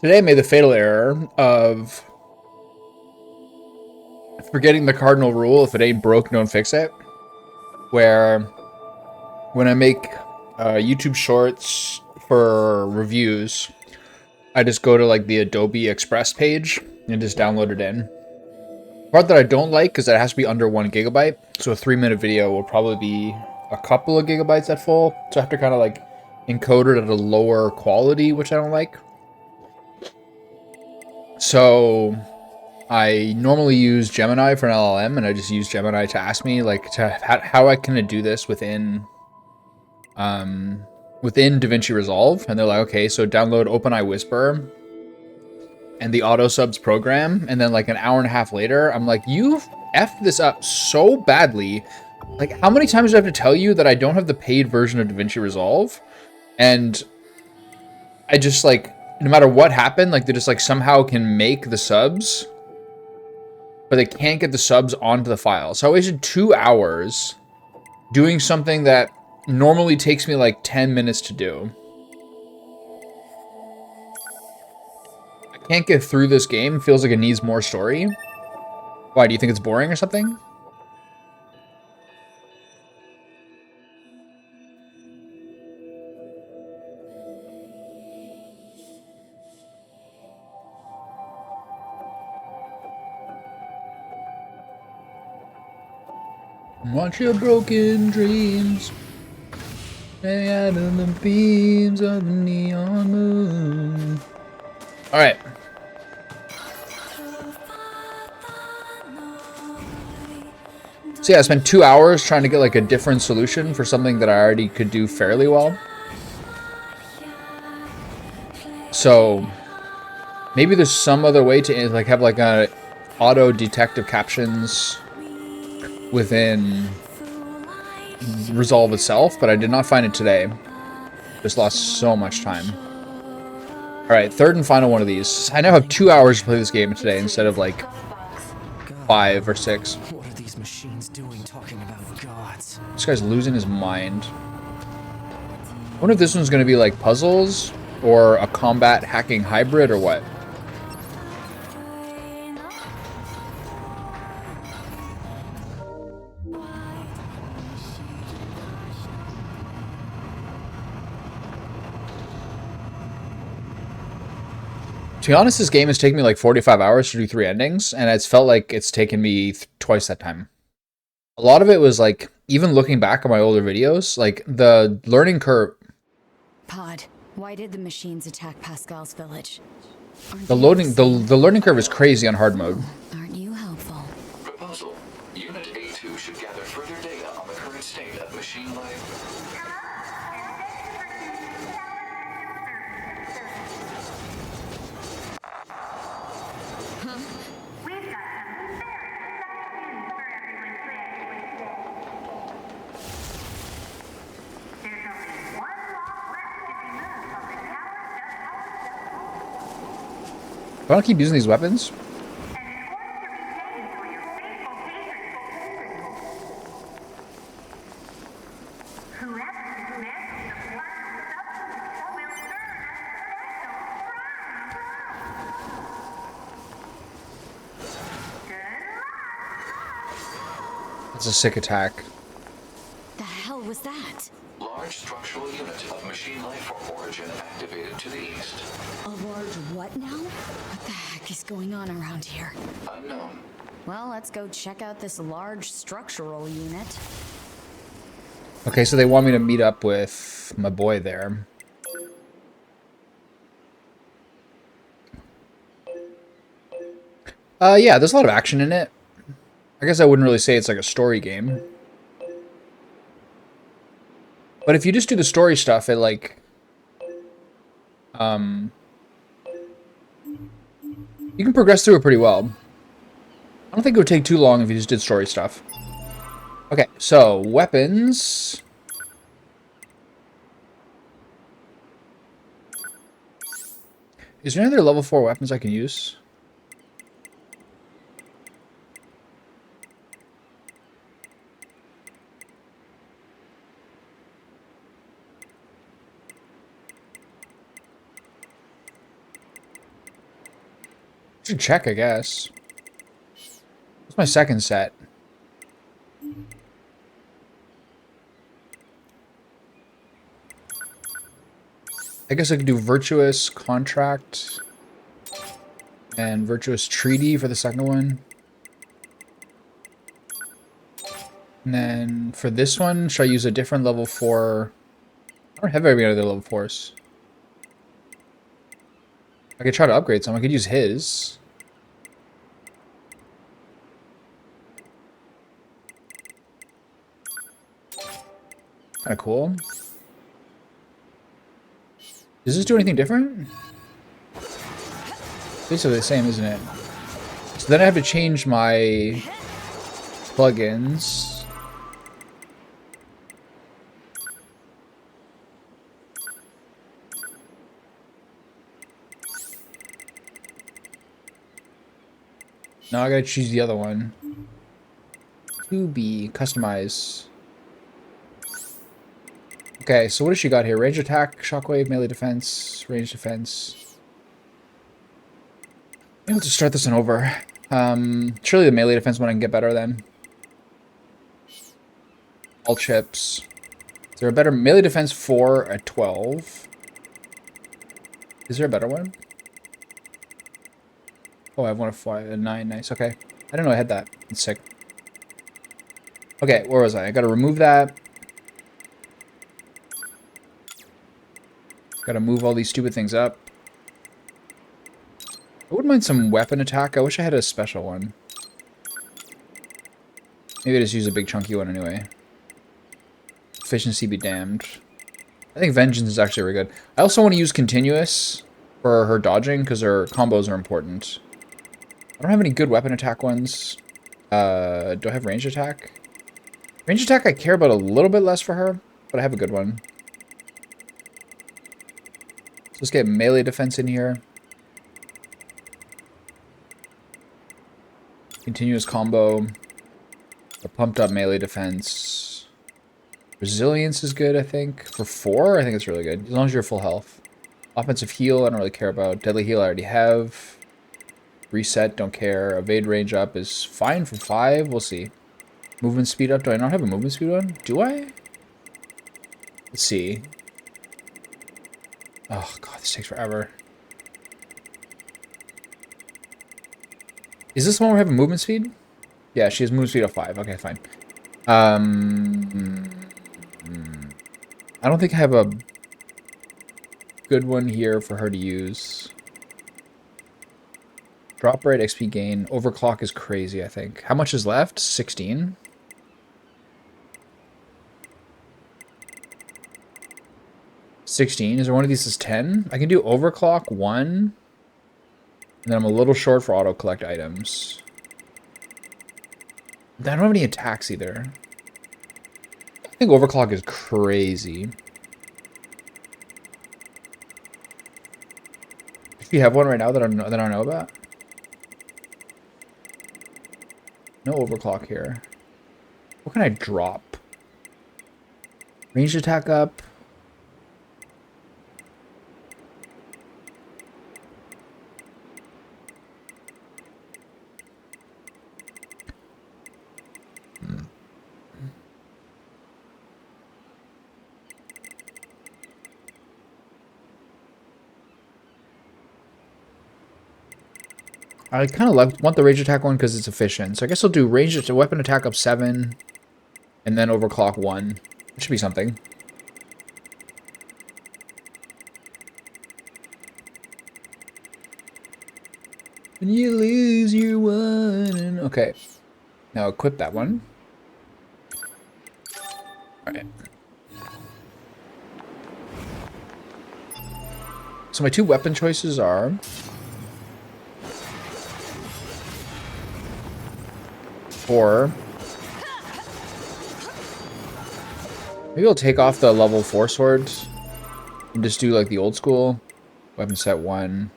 Today I made the fatal error of forgetting the cardinal rule: if it ain't broke, don't fix it. Where when I make YouTube shorts for reviews, I just go to like the Adobe Express page and just download it in. The part that I don't like is that it has to be under 1 GB. So a 3-minute video will probably be a couple of gigabytes at full. So I have to kind of like encode it at a lower quality, which I don't like. So I normally use Gemini for an LLM, and I just use Gemini to ask me like how I can do this within DaVinci Resolve, and they're like, okay, so download OpenAI Whisper and the auto subs program, and then like an hour and a half later, I'm like, you've effed this up so badly. Like, how many times do I have to tell you that I don't have the paid version of DaVinci Resolve? And I just like, no matter what happened, like they just like somehow can make the subs, but they can't get the subs onto the file. So I wasted 2 hours doing something that normally takes me like 10 minutes to do. I can't get through this game. It feels like it needs more story. Why, do you think it's boring or something? Watch your broken dreams hang out in the beams of the neon moon. All right. So yeah, I spent 2 hours trying to get like a different solution for something that I already could do fairly well. So maybe there's some other way to like have like a auto detective captions within Resolve itself, but I did not find it today. Just lost so much time. All right, third and final one of these. I now have 2 hours to play this game today instead of like 5 or 6. What are these machines doing talking about gods? This guy's losing his mind. I wonder if this one's going to be like puzzles or a combat hacking hybrid or what. To be honest, this game has taken me like 45 hours to do 3 endings, and it's felt like it's taken me twice that time. A lot of it was like, even looking back on my older videos, like the learning curve. Pod, why did the machines attack Pascal's village? The learning curve is crazy on hard mode. Aren't you helpful? Proposal. Unit A2 should gather further data on the current state of machine life. Do I want to keep using these weapons? That's a sick attack. The hell was that? Large structural unit of machine life form origin activated to the east. A large what now? What the heck is going on around here? Unknown. Well, let's go check out this large structural unit. Okay, so they want me to meet up with my boy there. Yeah, there's a lot of action in it. I guess I wouldn't really say it's like a story game. But if you just do the story stuff, it like... you can progress through it pretty well. I don't think it would take too long if you just did story stuff. Okay, so weapons. Is there any other level 4 weapons I can use? Should check, I guess. What's my second set? I guess I could do Virtuous Contract and Virtuous Treaty for the second one. And then for this one, should I use a different level 4? I don't have very other level 4s. I could try to upgrade some. I could use his. Kind of cool. Does this do anything different? Basically the same, isn't it? So then I have to change my plugins. Now I gotta choose the other one. To be customize. Okay, so what does she got here? Range attack, shockwave, melee defense, range defense. Maybe let's just start this one over. Surely the melee defense one I can get better then. All chips. Is there a better melee defense 4 at 12? Is there a better one? Oh, I have one of 5 and 9. Nice. Okay. I didn't know I had that. It's sick. Okay, where was I? I gotta remove that. Gotta move all these stupid things up. I wouldn't mind some weapon attack. I wish I had a special one. Maybe I just use a big chunky one anyway. Efficiency be damned. I think Vengeance is actually really good. I also want to use Continuous for her dodging because her combos are important. I don't have any good weapon attack ones. Do I have range attack? Range attack I care about a little bit less for her, but I have a good one. So let's get melee defense in here. Continuous combo. A pumped up melee defense. Resilience is good, I think. For 4, I think it's really good. As long as you're full health. Offensive heal, I don't really care about. Deadly heal, I already have. Reset, don't care. Evade range up is fine for 5. We'll see. Movement speed up. Do I not have a movement speed one? Do I? Let's see. Oh, God, this takes forever. Is this the one where I have a movement speed? Yeah, she has movement speed of 5. Okay, fine. I don't think I have a good one here for her to use. Drop rate, XP gain. Overclock is crazy, I think. How much is left? 16? Is there one of these is 10? I can do overclock 1. And then I'm a little short for auto collect items. I don't have any attacks either. I think overclock is crazy. If you have one right now that I don't know about. No overclock here. What can I drop? Ranged attack up. I kind of want the range attack one because it's efficient. So I guess I'll do range to weapon attack up 7. And then overclock 1. It should be something. When you lose your one. Okay. Now equip that one. Alright. So my 2 weapon choices are... Or maybe I'll take off the level 4 swords and just do like the old school weapon set 1,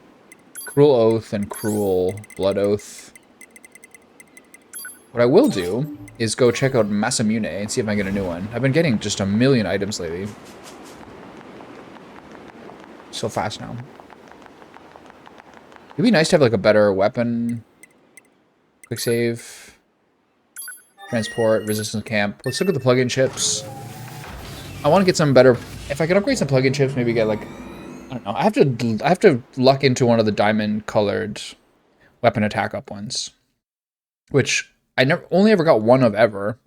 Cruel Oath and Cruel Blood Oath. What I will do is go check out Masamune and see if I can get a new one. I've been getting just a million items lately. So fast now. It'd be nice to have like a better weapon. Quick save. Transport, resistance camp. Let's look at the plug-in chips. I want to get some better. If I can upgrade some plug-in chips, maybe get like, I don't know. I have to luck into one of the diamond-colored weapon attack up ones, which I only ever got one of ever,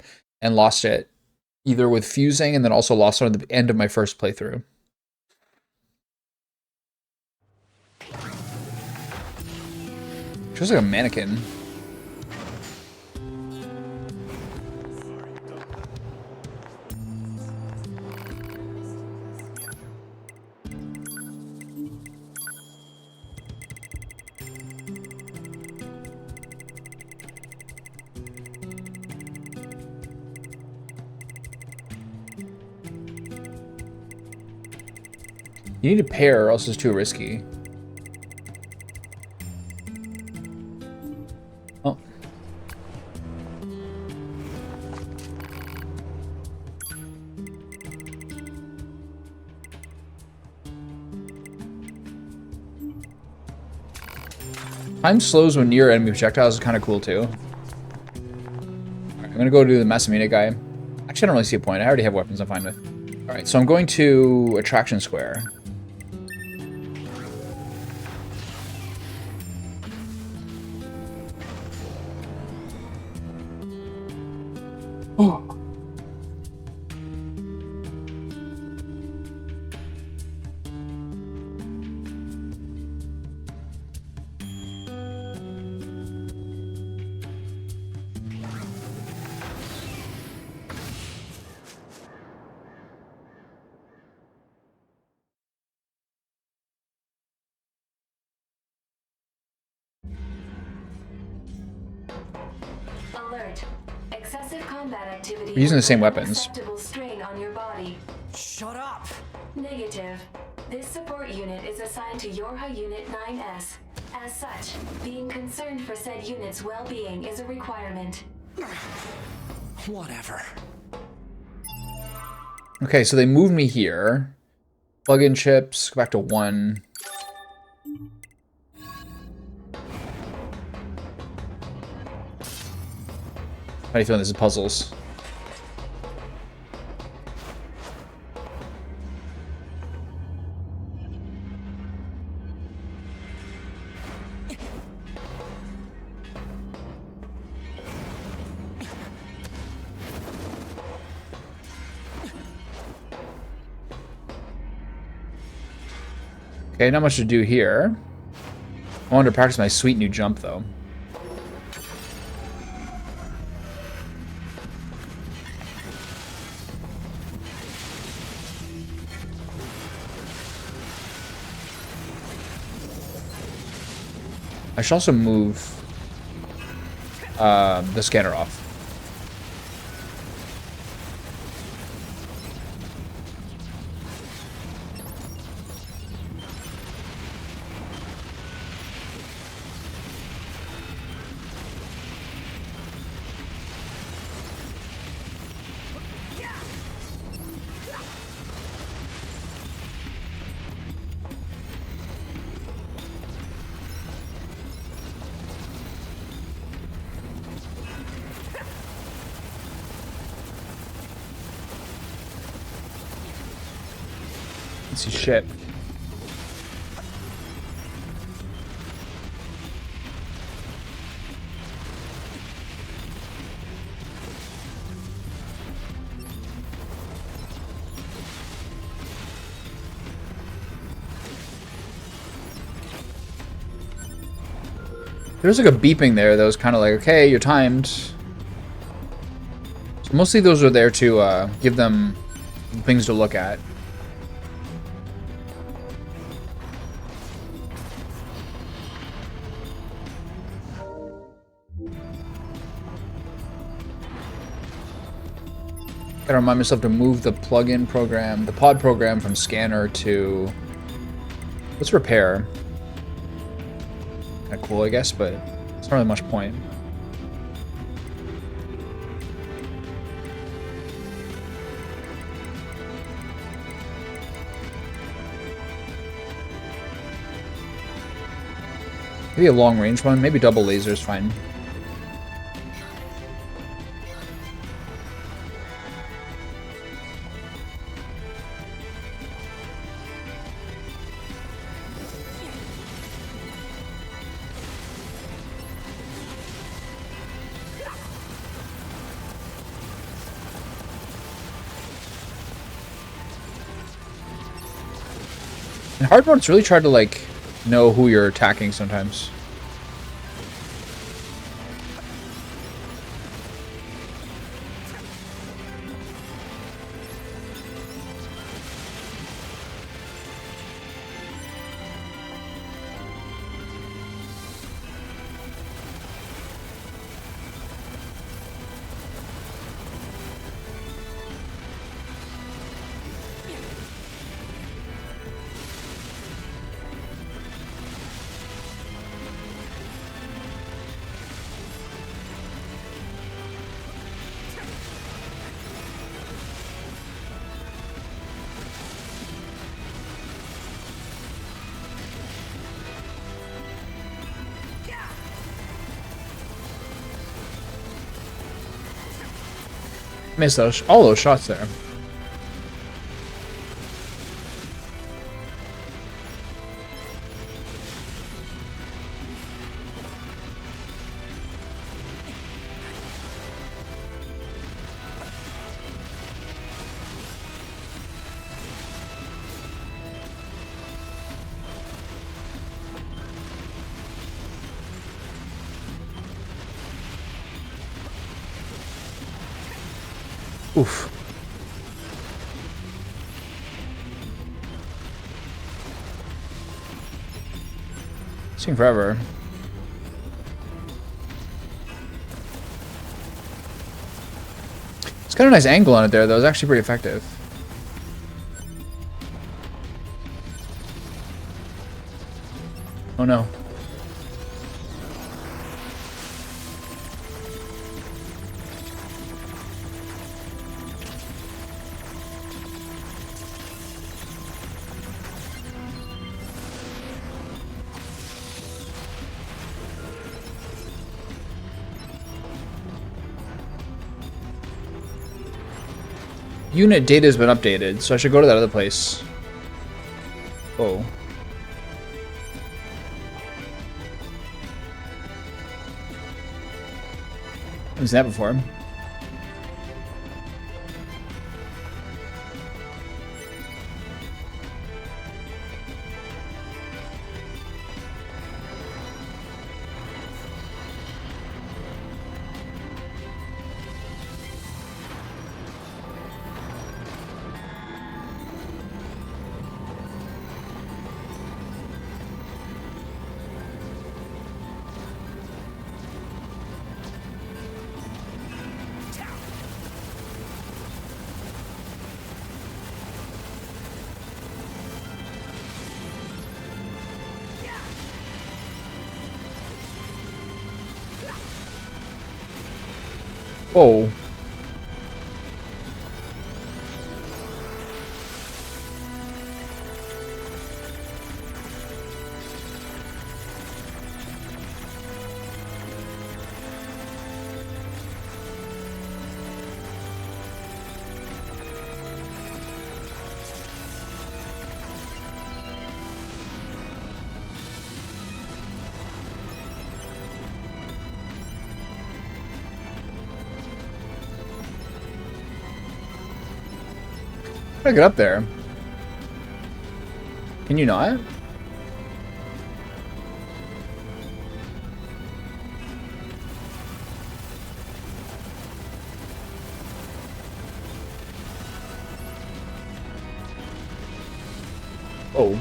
and lost it either with fusing and then also lost it at the end of my first playthrough. Just like a mannequin. You need a pair or else it's too risky. Oh. Time slows when near enemy projectiles is kind of cool too. Alright, I'm gonna go do the Massamina guy. Actually, I don't really see a point. I already have weapons I'm fine with. Alright, so I'm going to Attraction Square. Oh. Alert. Excessive combat activity. We're using the same weapons. Unacceptable strain on your body. Shut up! Negative. This support unit is assigned to Yorha Unit 9S. As such, being concerned for said unit's well-being is a requirement. Whatever. Okay, so they moved me here. Plug-in chips, go back to 1. How do you feel this is puzzles? Okay, not much to do here. I wanted to practice my sweet new jump, though. I should also move the scanner off. Let's see shit. There's like a beeping there that was kind of like, okay, you're timed. So mostly those are there to give them things to look at. Gotta remind myself to move the plug-in program, the pod program from scanner to... Let's repair. Kinda cool, I guess, but it's not really much point. Maybe a long range one. Maybe double laser is fine. In hard mode, it's really hard to like know who you're attacking sometimes. Missed those, all those shots there. Oof. It's taking forever. It's got a nice angle on it there, though. It's actually pretty effective. Oh no. Unit data has been updated, so I should go to that other place. Oh. I've seen that before. Whoa. How do I get up there? Can you not? Oh.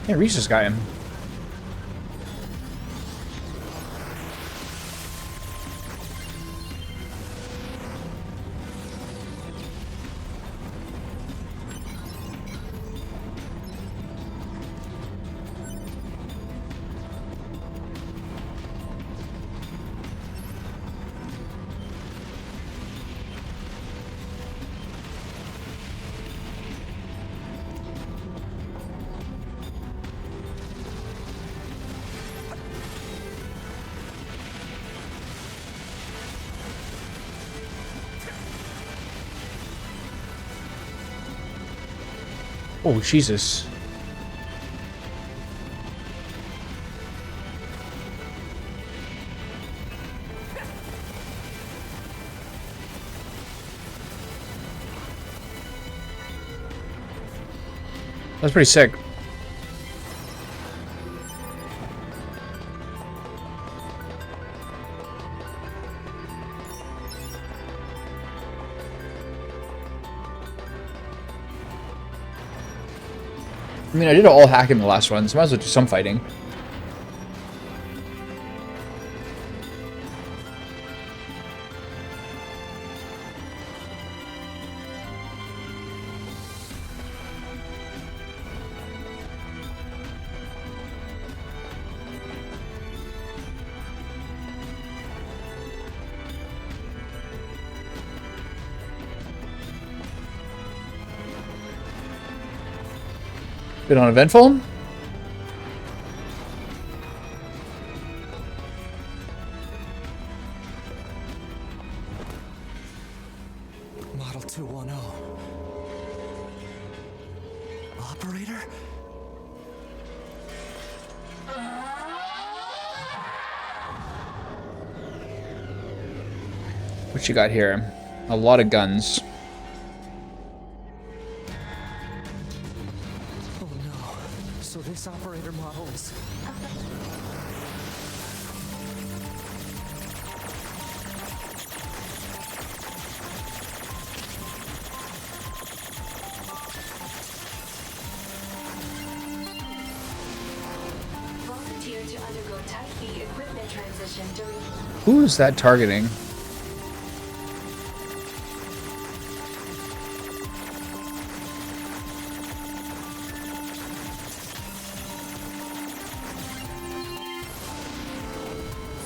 Can't reach this guy. Oh, Jesus. That's pretty sick. I mean, I did all hack in the last one, so might as well do some fighting. Been uneventful? Model 210. Operator? What you got here? A lot of guns. Oh no. So this operator model is... Volunteer to undergo Type B equipment transition during... Who is that targeting?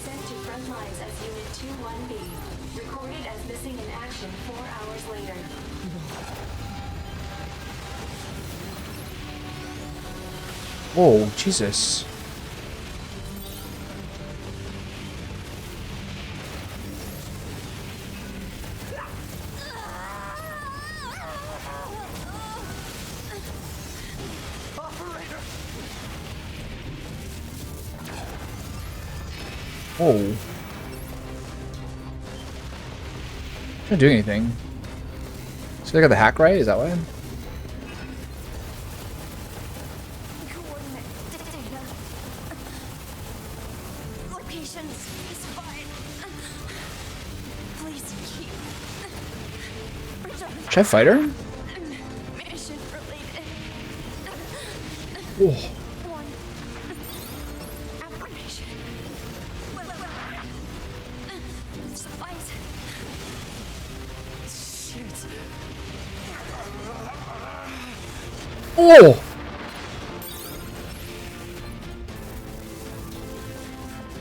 Sent to front lines as Unit 21B. Recorded as missing in action 4 hours later. Oh, Jesus. Operator! Oh. Not doing anything. So I got the hack right? Is that why? Coordinate data. Location specified. Please keep. Return. Should I fight her? Mission related. Oh. One. Affirmation. Supplies. Shit. Oh!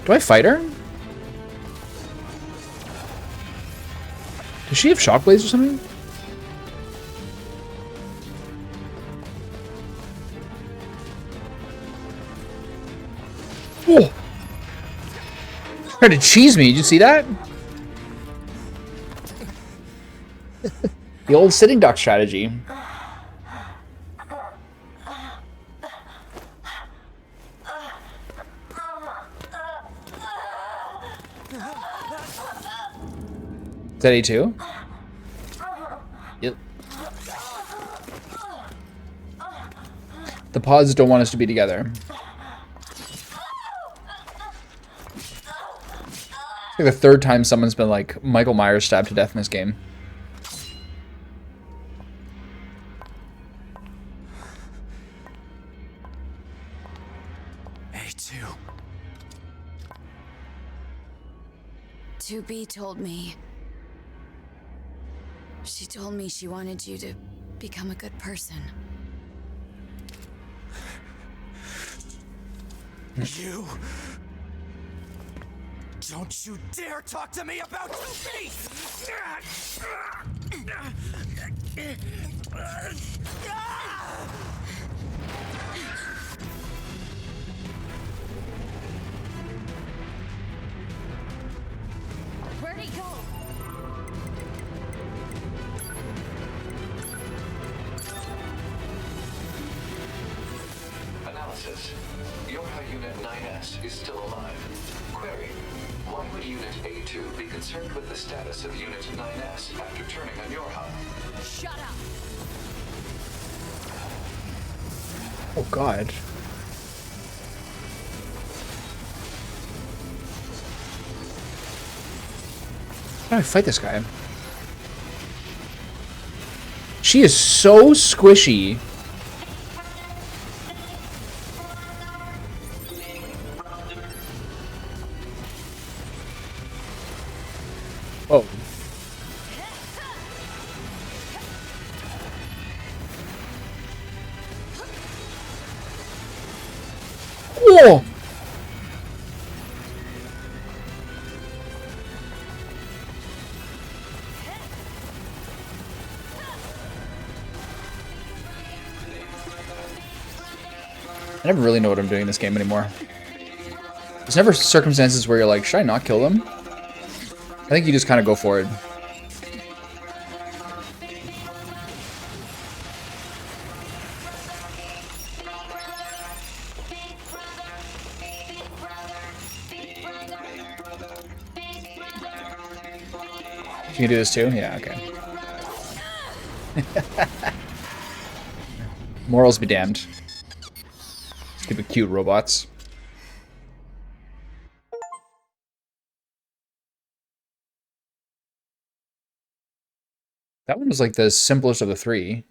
Do I fight her? Does she have shock blades or something? Oh! Trying to cheese me, did you see that? The old sitting duck strategy. Is that A2? Yep. The pods don't want us to be together. It's like the third time someone's been like Michael Myers stabbed to death in this game. A2. 2B told me. She told me she wanted you to become a good person. You... Don't you dare talk to me about 2B! Where'd he go? Yorha Unit 9S is still alive. Query. Why would Unit A2 be concerned with the status of Unit 9S after turning on Yorha? Shut up. Oh god. How do I fight this guy? She is so squishy. Oh. Whoa! I never really know what I'm doing in this game anymore. There's never circumstances where you're like, should I not kill them? I think you just kind of go for it. You can do this too? Yeah, okay. Morals be damned. Stupid cute robots. That one was like the simplest of the three.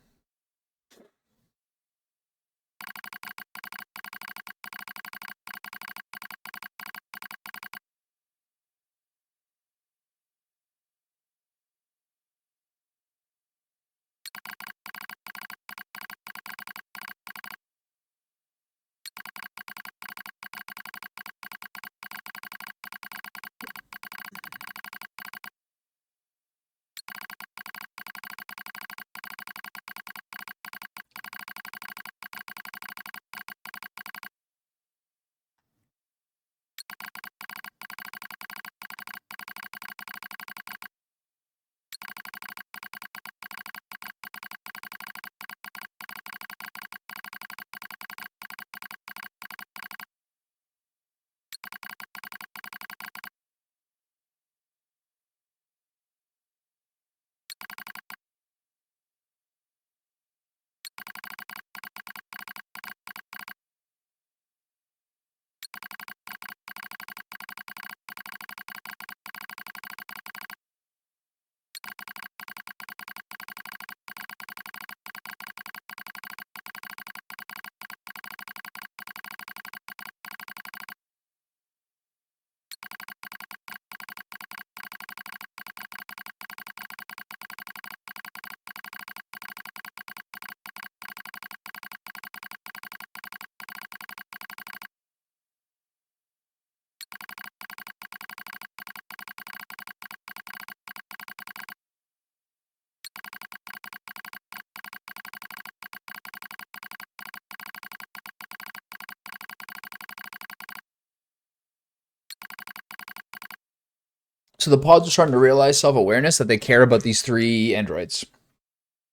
So the pods are starting to realize self-awareness that they care about these three androids.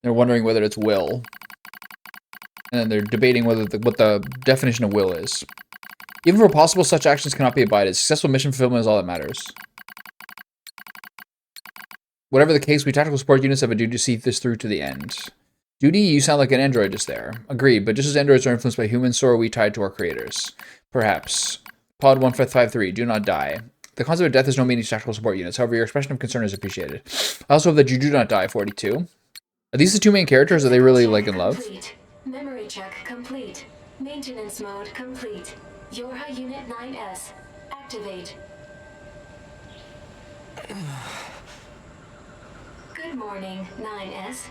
They're wondering whether it's will. And then they're debating whether what the definition of will is. Even for possible, such actions cannot be abided. Successful mission fulfillment is all that matters. Whatever the case, we tactical support units have a duty to see this through to the end. Duty, you sound like an android just there. Agreed, but just as androids are influenced by humans, so are we tied to our creators. Perhaps. Pod 1553, do not die. The concept of death is no meaning to tactical support units. However, your expression of concern is appreciated. I also hope that you do not die, 42. Are these the two main characters that they really like and love? Complete. Memory check complete. Maintenance mode complete. Yorha Unit 9S. Activate. Good morning, 9S.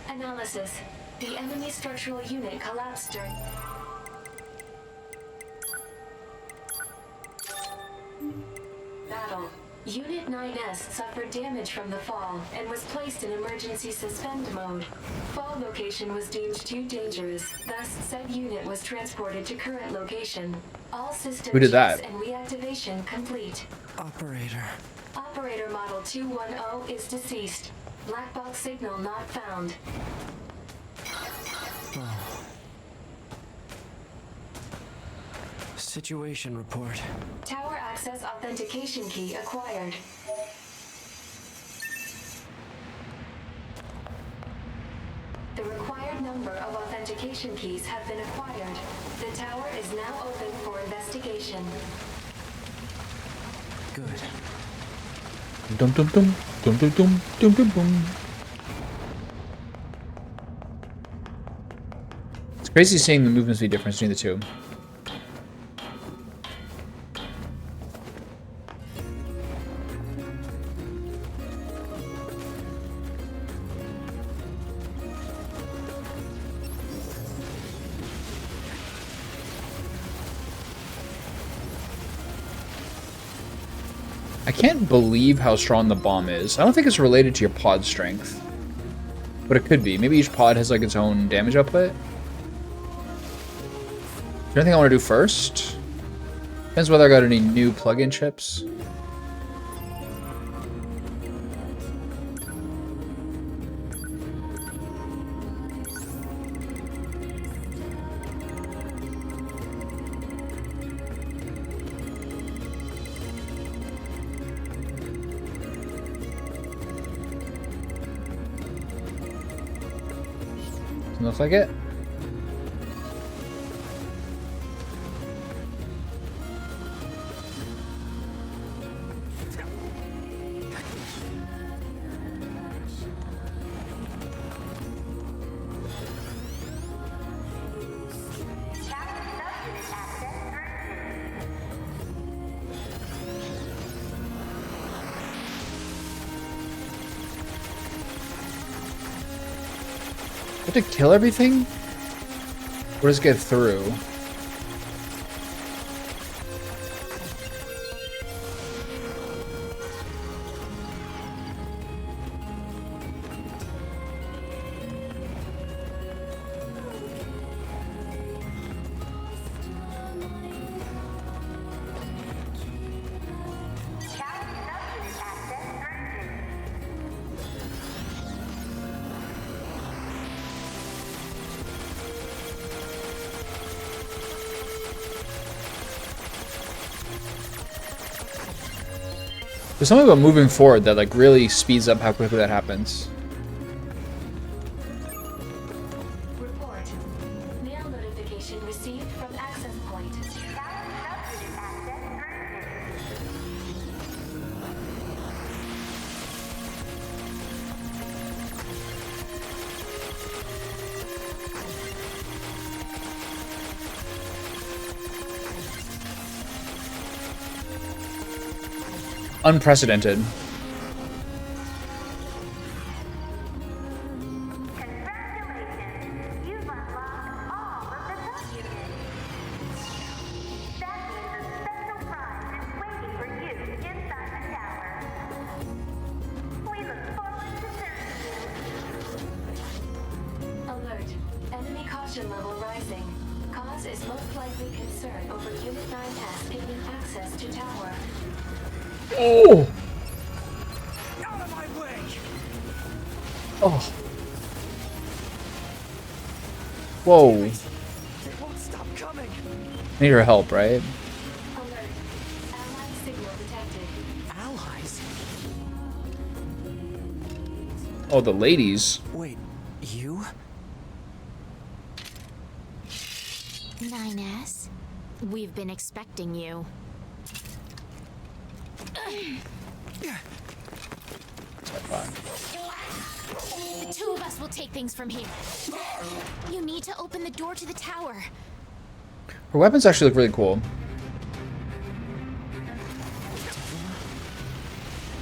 Analysis. The enemy structural unit collapsed during... Battle. Unit 9S suffered damage from the fall and was placed in emergency suspend mode. Fall location was deemed too dangerous, thus said unit was transported to current location. All system Who did checks that? and reactivation complete. Operator. Operator model 210 is deceased. Black box signal not found. Situation report. Tower access authentication key acquired. The required number of authentication keys have been acquired. The tower is now open for investigation. Good. Dum dum dum dum dum dum dum dum dum. It's crazy seeing the movements be different between the two. I can't believe how strong the bomb is. I don't think it's related to your pod strength, but it could be. Maybe each pod has like its own damage output. Is there anything I want to do first? Depends whether I got any new plugin chips. Doesn't look like it. To kill everything? Or just get through? There's something about moving forward that like really speeds up how quickly that happens. Report. Mail notification received from access point. Unprecedented. Congratulations! You've unlocked all of the documents. That means a special prize is waiting for you inside the tower. We look forward to serving you. Alert. Enemy caution level rising. Cause is most likely concern over Unit 9S gaining access to tower. Oh! Out of my way! Oh. Whoa. They won't stop coming. Need her help, right? Alert. Allied signal detected. Allies? Oh, the ladies. Wait, you? 9S, we've been expecting you. The two of us will take things from here. You need to open the door to the tower. Her weapons actually look really cool.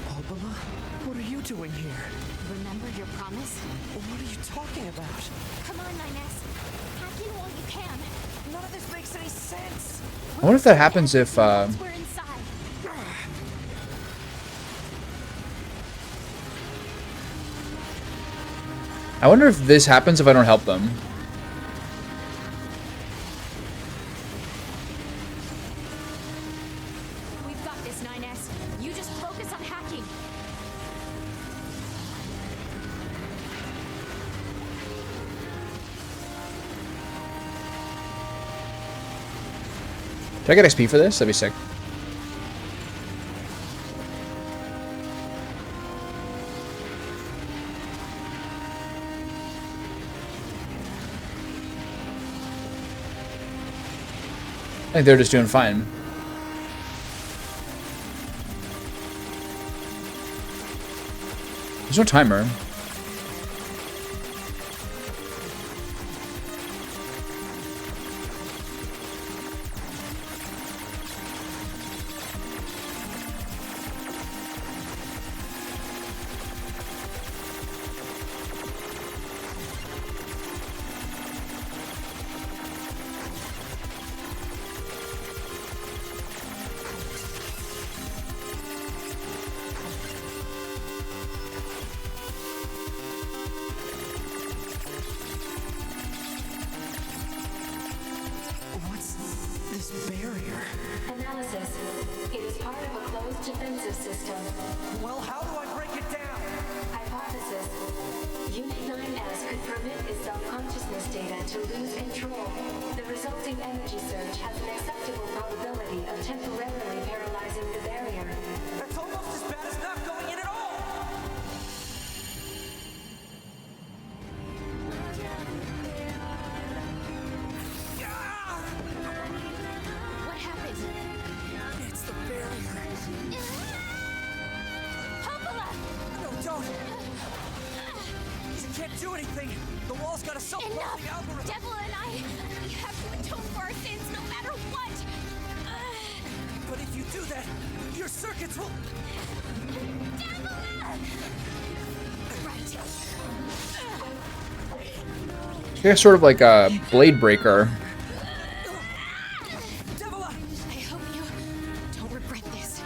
Obala? What are you doing here? Remember your promise? What are you talking about? Come on, 9S. Hack in while you can. None of this makes any sense. I wonder if that happens if Once we're inside. I wonder if this happens if I don't help them. We've got this, 9S. You just focus on hacking. Should I get XP for this? That'd be sick. I think they're just doing fine. There's no timer. What's this barrier? Analysis. It is part of a closed defensive system. Well, how do I break it down? Hypothesis. Unit 9S could permit its self-consciousness data to lose control. The resulting energy surge has an acceptable probability of temporarily paralyzing the barrier. That's almost as bad as not going in at all! What happened? It's the barrier. Popola! No, don't! You can't do anything! The wall's got a self-closing Enough! algorithm! Devil and I, we have to atone for our sins no matter what! But if you do that, your circuits will... Devil! Right. Yeah, sort of like a blade breaker. Devil! I hope you don't regret this.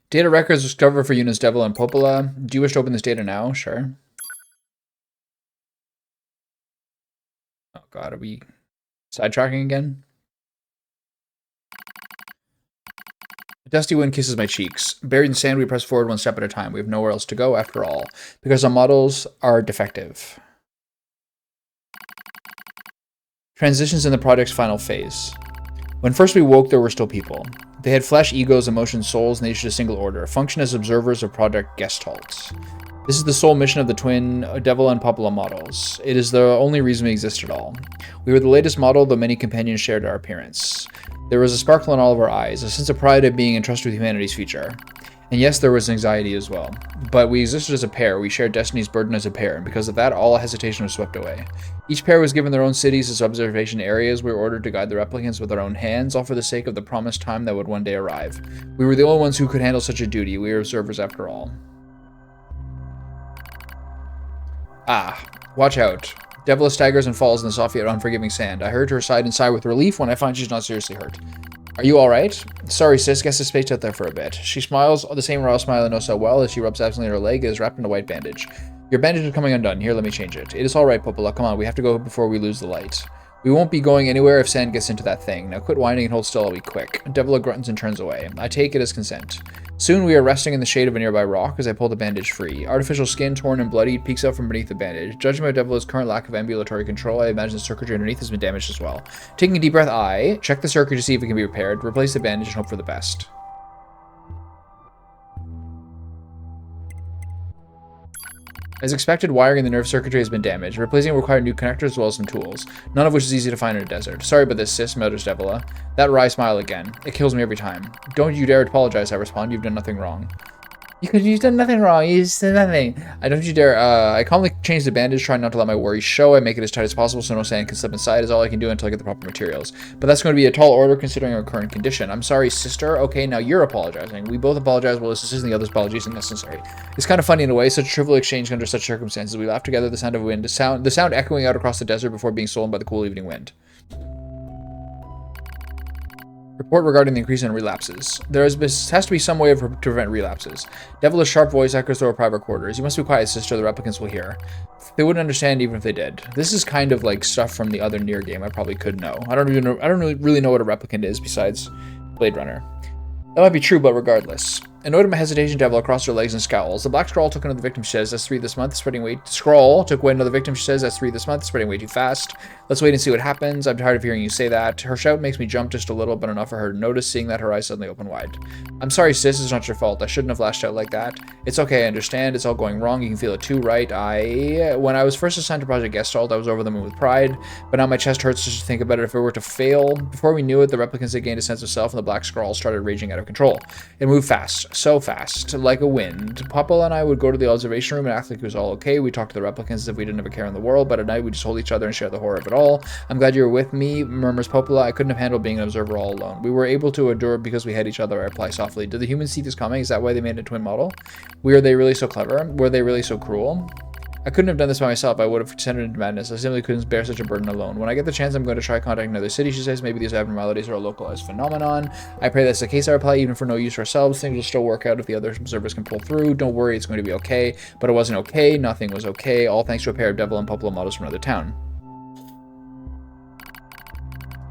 Data records discovered for units Devil and Popola. Do you wish to open this data now? Sure. Oh god, are we sidetracking again? A dusty wind kisses my cheeks. Buried in sand, we press forward one step at a time. We have nowhere else to go after all, because our models are defective. Transitions in the project's final phase. When first we woke, there were still people. They had flesh, egos, emotions, souls, and they issued a single order. Function as observers of Project Gestalt. This is the sole mission of the twin Devil and Popola models. It is the only reason we exist at all. We were the latest model, though many companions shared our appearance. There was a sparkle in all of our eyes, a sense of pride at being entrusted with humanity's future. And yes, there was anxiety as well. But we existed as a pair, we shared destiny's burden as a pair, and because of that, all hesitation was swept away. Each pair was given their own cities as observation areas. We were ordered to guide the replicants with our own hands, all for the sake of the promised time that would one day arrive. We were the only ones who could handle such a duty. We were observers after all. Ah, watch out. Devil staggers and falls in the soft yet unforgiving sand. I heard her sigh and sigh with relief when I find she's not seriously hurt. Are you alright? Sorry, sis, guess I spaced out there for a bit. She smiles, the same raw smile I know so well, as she rubs absently her leg. It is wrapped in a white bandage. Your bandage is coming undone. Here, let me change it. It is alright, Popola. Come on, we have to go before we lose the light. We won't be going anywhere if sand gets into that thing. Now quit whining and hold still, I'll be quick. Devil grunts and turns away. I take it as consent. Soon we are resting in the shade of a nearby rock as I pull the bandage free. Artificial skin, torn and bloodied, peeks out from beneath the bandage. Judging by Devil's current lack of ambulatory control, I imagine the circuitry underneath has been damaged as well. Taking a deep breath, I check the circuit to see if it can be repaired, replace the bandage, and hope for the best. As expected, wiring in the nerve circuitry has been damaged. Replacing it required new connectors as well as some tools, none of which is easy to find in a desert. Sorry about this, sis, mutters Devila. That wry smile again. It kills me every time. Don't you dare apologize, I respond. You've done nothing wrong. You've done nothing wrong. You said nothing. I don't you dare. I calmly change the bandage, trying not to let my worries show. I make it as tight as possible so no sand can slip inside. Is all I can do until I get the proper materials. But that's going to be a tall order considering our current condition. I'm sorry, sister. Okay, now you're apologizing. We both apologize while assisting the other's apology isn't necessary. It's kind of funny in a way. Such a trivial exchange under such circumstances. We laugh together. The sound of wind, the sound echoing out across the desert before being stolen by the cool evening wind. Report regarding the increase in relapses. Has to be some way to prevent relapses. Devilish sharp voice echoes through our private quarters. You must be quiet, sister. The replicants will hear. They wouldn't understand even if they did. This is kind of like stuff from the other Nier game I probably could know. I don't really know what a replicant is besides Blade Runner. That might be true, but regardless. Annoyed at my hesitation, Devil across her legs and scowls. The black scroll took another victim, she says. That's 3 this month, spreading way... Scroll took away another victim, she says. That's 3 this month, spreading way too fast. Let's wait and see what happens. I'm tired of hearing you say that. Her shout makes me jump just a little, but enough for her to notice, seeing that her eyes suddenly open wide. I'm sorry, sis. It's not your fault. I shouldn't have lashed out like that. It's okay, I understand. It's all going wrong. You can feel it too, right? When I was first assigned to Project Gestalt, I was over the moon with pride, but now my chest hurts just to think about it. If it were to fail... Before we knew it, the replicants had gained a sense of self, and the black scroll started raging out of control. It moved fast. So fast. Like a wind. Papa and I would go to the observation room and act like it was all okay. We talked to the replicants as if we didn't have a care in the world, but at night we just hold each other and share the horror of it all. I'm glad you were with me, murmurs Popola. I couldn't have handled being an observer all alone. We were able to endure because we had each other, I reply softly. Did the humans see this coming? Is that why they made a twin model? Were they really so clever? Were they really so cruel? I couldn't have done this by myself. I would have descended into madness. I simply couldn't bear such a burden alone. When I get the chance, I'm going to try contacting another city, she says. Maybe these abnormalities are a localized phenomenon. I pray that's the case, I reply. Even for no use for ourselves, things will still work out if the other observers can pull through. Don't worry, it's going to be okay. But it wasn't okay. Nothing was okay. All thanks to a pair of Devil and Popola models from another town.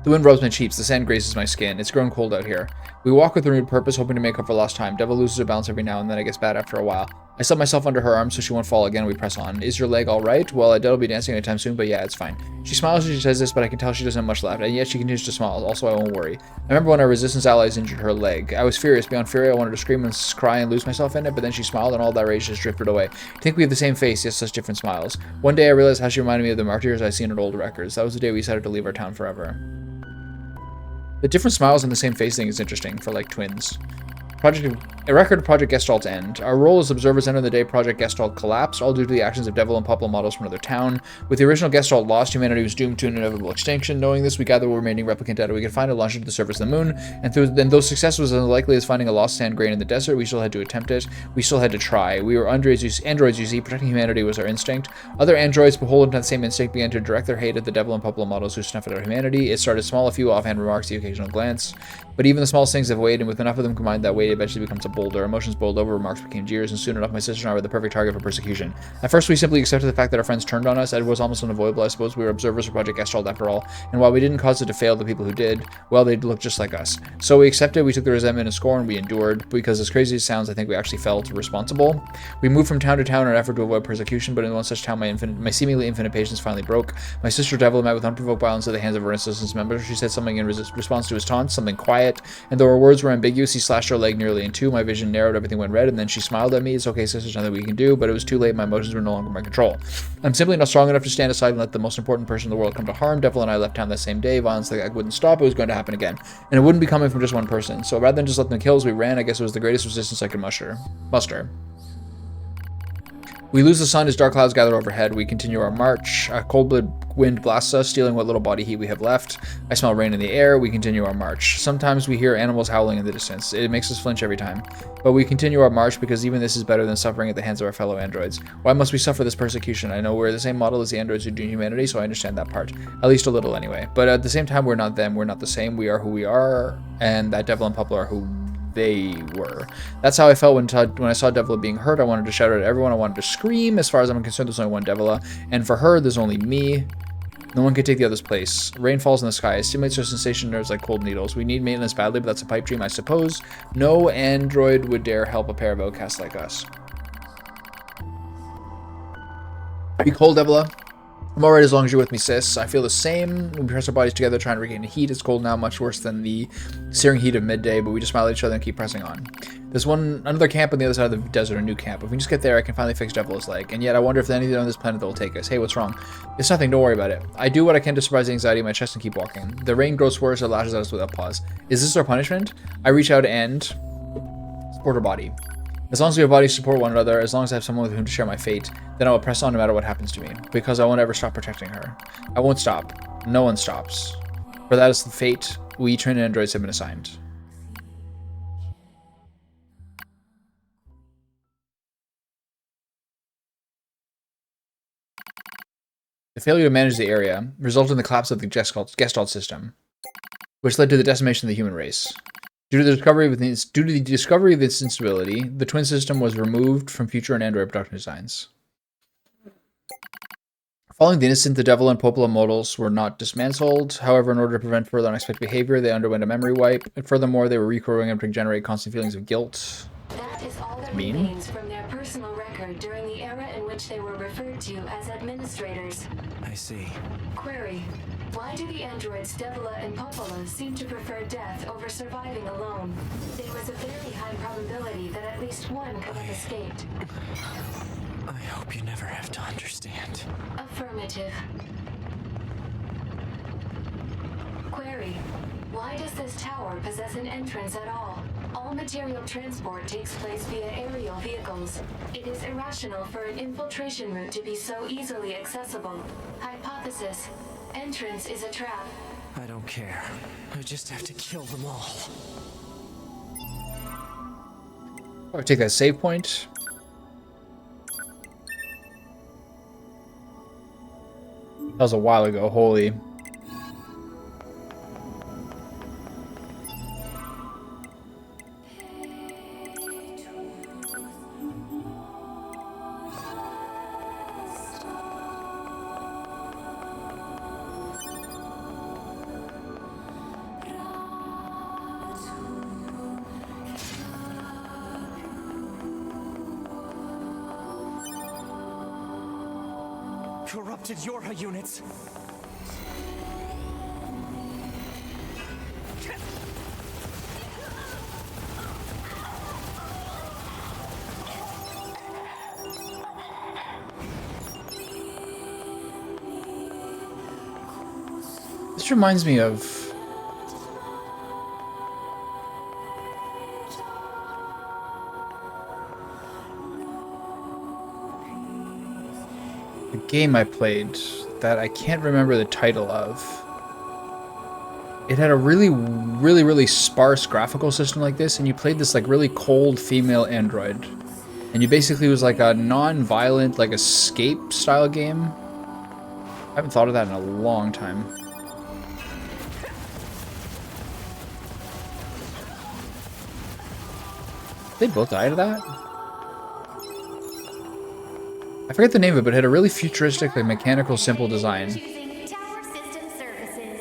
The wind rubs my cheeks, the sand grazes my skin. It's grown cold out here. We walk with renewed purpose, hoping to make up for lost time. Devil loses her balance every now and then. It gets bad after a while. I slip myself under her arm so she won't fall again. We press on. Is your leg all right? Well, I doubt I'll be dancing anytime soon, but yeah, it's fine. She smiles as she says this, but I can tell she doesn't have much left, and yet she continues to smile. Also, I won't worry. I remember when our resistance allies injured her leg. I was furious. Beyond fury, I wanted to scream and cry and lose myself in it, but then she smiled and all that rage just drifted away. I think we have the same face, yet such different smiles. One day I realized how she reminded me of the martyrs I'd seen in old records. That was the day we decided to leave our town forever. The different smiles and the same face thing is interesting for, like, twins. A record of Project Gestalt's end. Our role as observers ended the day Project Gestalt collapsed, all due to the actions of Devil and Popola models from another town. With the original Gestalt lost, humanity was doomed to an inevitable extinction. Knowing this, we gathered the remaining replicant data we could find and launched into the surface of the moon. And though success was as unlikely as finding a lost sand grain in the desert, we still had to attempt it. We still had to try. We were androids, you see. Protecting humanity was our instinct. Other androids, beholden to that same instinct, began to direct their hate at the Devil and Popola models who snuffed out humanity. It started small, a few offhand remarks, the occasional glance. But even the smallest things have weight, and with enough of them combined, that weight eventually becomes a boulder. Emotions boiled over, remarks became jeers, and soon enough my sister and I were the perfect target for persecution. At first we simply accepted the fact that our friends turned on us. It was almost unavoidable, I suppose. We were observers for Project Gestalt after all, and while we didn't cause it to fail, the people who did, well, they looked just like us. So we accepted, we took the resentment and scorn, we endured, because as crazy as it sounds, I think we actually felt responsible. We moved from town to town in an effort to avoid persecution, but in one such town my seemingly infinite patience finally broke. My sister Devil met with unprovoked violence at the hands of her resistance member. She said something in response to his taunts, something quiet, and though her words were ambiguous, he slashed her leg nearly in two. My vision narrowed, everything went red, and then she smiled at me. It's okay, sis, there's nothing we can do, but it was too late. My emotions were no longer in my control. I'm simply not strong enough to stand aside and let the most important person in the world come to harm. Devil and I left town that same day. Violence like that wouldn't stop. It was going to happen again. And it wouldn't be coming from just one person. So rather than just let them kill as we ran, I guess it was the greatest resistance I could muster. We lose the sun as dark clouds gather overhead. We continue our march. A cold wind blasts us, stealing what little body heat we have left. I smell rain in the air. We continue our march. Sometimes we hear animals howling in the distance. It makes us flinch every time. But we continue our march because even this is better than suffering at the hands of our fellow androids. Why must we suffer this persecution? I know we're the same model as the androids who do humanity, so I understand that part. At least a little anyway. But at the same time, we're not them. We're not the same. We are who we are, and that Devil and Popola are who they were. That's how I felt when I saw Devila being hurt. I wanted to shout at everyone. I wanted to scream. As far as I'm concerned, there's only one Devila, and for her, there's only me. No one can take the other's place. Rain falls in the sky. It stimulates our sensation nerves like cold needles. We need maintenance badly, but that's a pipe dream, I suppose. No android would dare help a pair of outcasts like us. Be cold, Devila. I'm alright as long as you're with me, sis. I feel the same. We press our bodies together, trying to regain the heat. It's cold now, much worse than the searing heat of midday, but we just smile at each other and keep pressing on. There's another camp on the other side of the desert, a new camp. If we just get there, I can finally fix Devila's leg. And yet, I wonder if there's anything on this planet that will take us. Hey, what's wrong? It's nothing, don't worry about it. I do what I can to surprise the anxiety in my chest and keep walking. The rain grows worse, it lashes at us without pause. Is this our punishment? I reach out and support her body. As long as we have bodies to support one another, as long as I have someone with whom to share my fate, then I will press on no matter what happens to me, because I won't ever stop protecting her. I won't stop. No one stops. For that is the fate we trained androids have been assigned. The failure to manage the area resulted in the collapse of the Gestalt system. which led to the decimation of the human race. Due to the discovery of its instability, the twin system was removed from future and android production designs. Following the incident, the Devil and Popola models were not dismantled. However, in order to prevent further unexpected behavior, they underwent a memory wipe. And furthermore, they were reprogramed to generate constant feelings of guilt. That is all that Mean? remains from their personal record during the era in which they were referred to as administrators. I see. Query. Why do the androids Devila and Popola seem to prefer death over surviving alone? There was a very high probability that at least one could have escaped. I hope you never have to understand. Affirmative. Query. Why does this tower possess an entrance at all? All material transport takes place via aerial vehicles. It is irrational for an infiltration route to be so easily accessible. Hypothesis. Entrance is a trap. I don't care. I just have to kill them all. I'll take that save point. That was a while ago, holy. Corrupted Yorha units. This reminds me of a game I played that I can't remember the title of. It had a really sparse graphical system like this, and you played this like really cold female android. And you basically was like a non-violent, like escape style game. I haven't thought of that in a long time. They both died of that? I forget the name of it, but it had a really futuristic, like mechanical, simple design.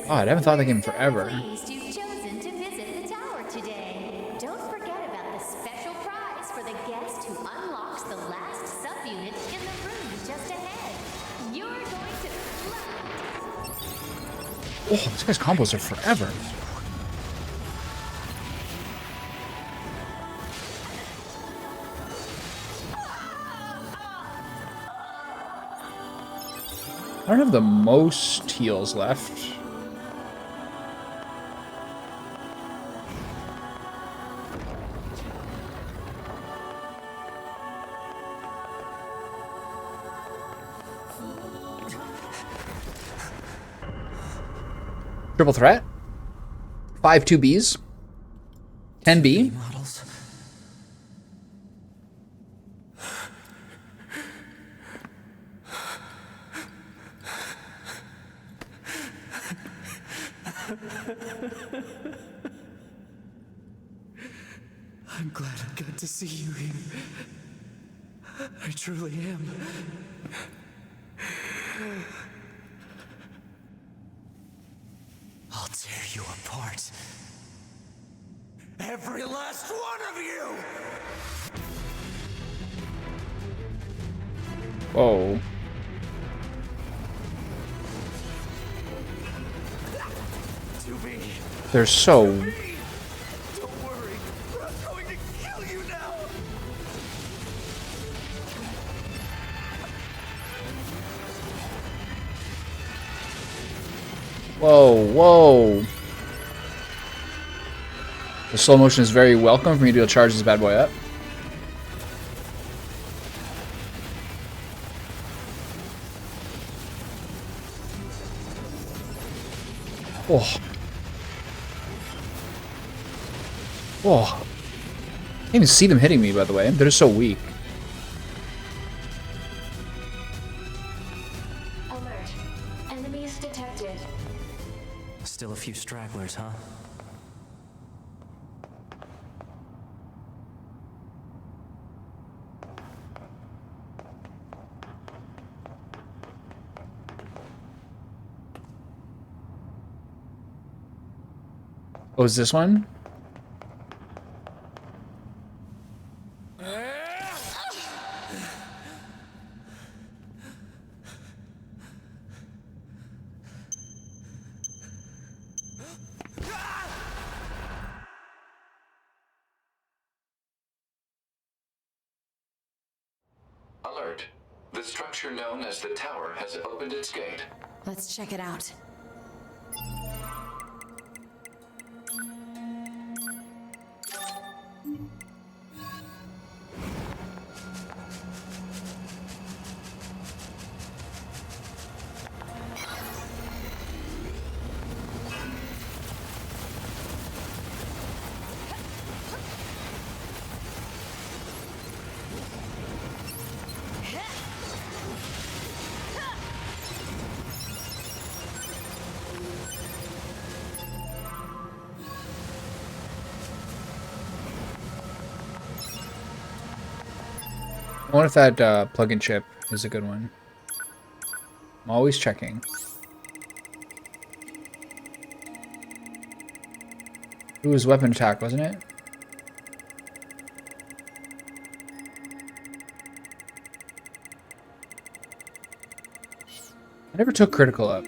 God, I haven't thought of that game in forever. You've chosen to visit the tower today. Don't forget about the special prize for the guest who unlocks the last subunit in the room just ahead. You're going to love it. Oh, this guy's combos are forever. I don't have the most heals left. Triple threat. 5 2Bs. 10B. Models. I'm glad I got to see you here. I truly am. I'll tear you apart. Every last one of you! Whoa. To me. They're so... Don't worry. I'm going to kill you now! Whoa. The slow motion is very welcome for me to charge this bad boy up. Oh. Whoa. Can't even see them hitting me, by the way. They're just so weak. Alert. Enemies detected. Still a few few stragglers, huh? Oh, is this one? Alert. The structure known as the tower has opened its gate. Let's check it out. I wonder if that plug-in chip is a good one. I'm always checking. It was weapon attack, wasn't it? I never took critical up.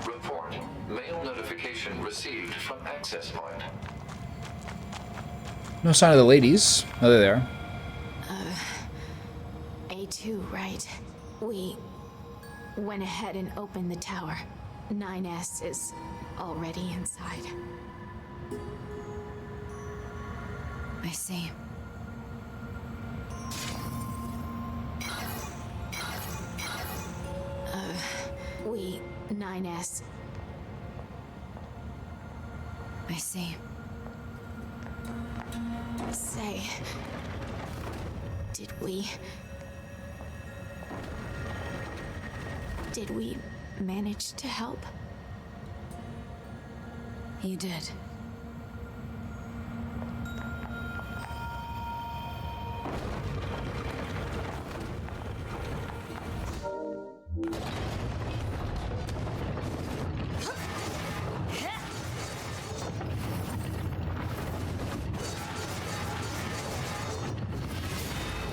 Report. Mail notification received from access point. No sign of the ladies. Oh, there they are. A2, right? We went ahead and opened the tower. 9S is already inside. I see. We 9S. I see. Say, did we manage to help? You did.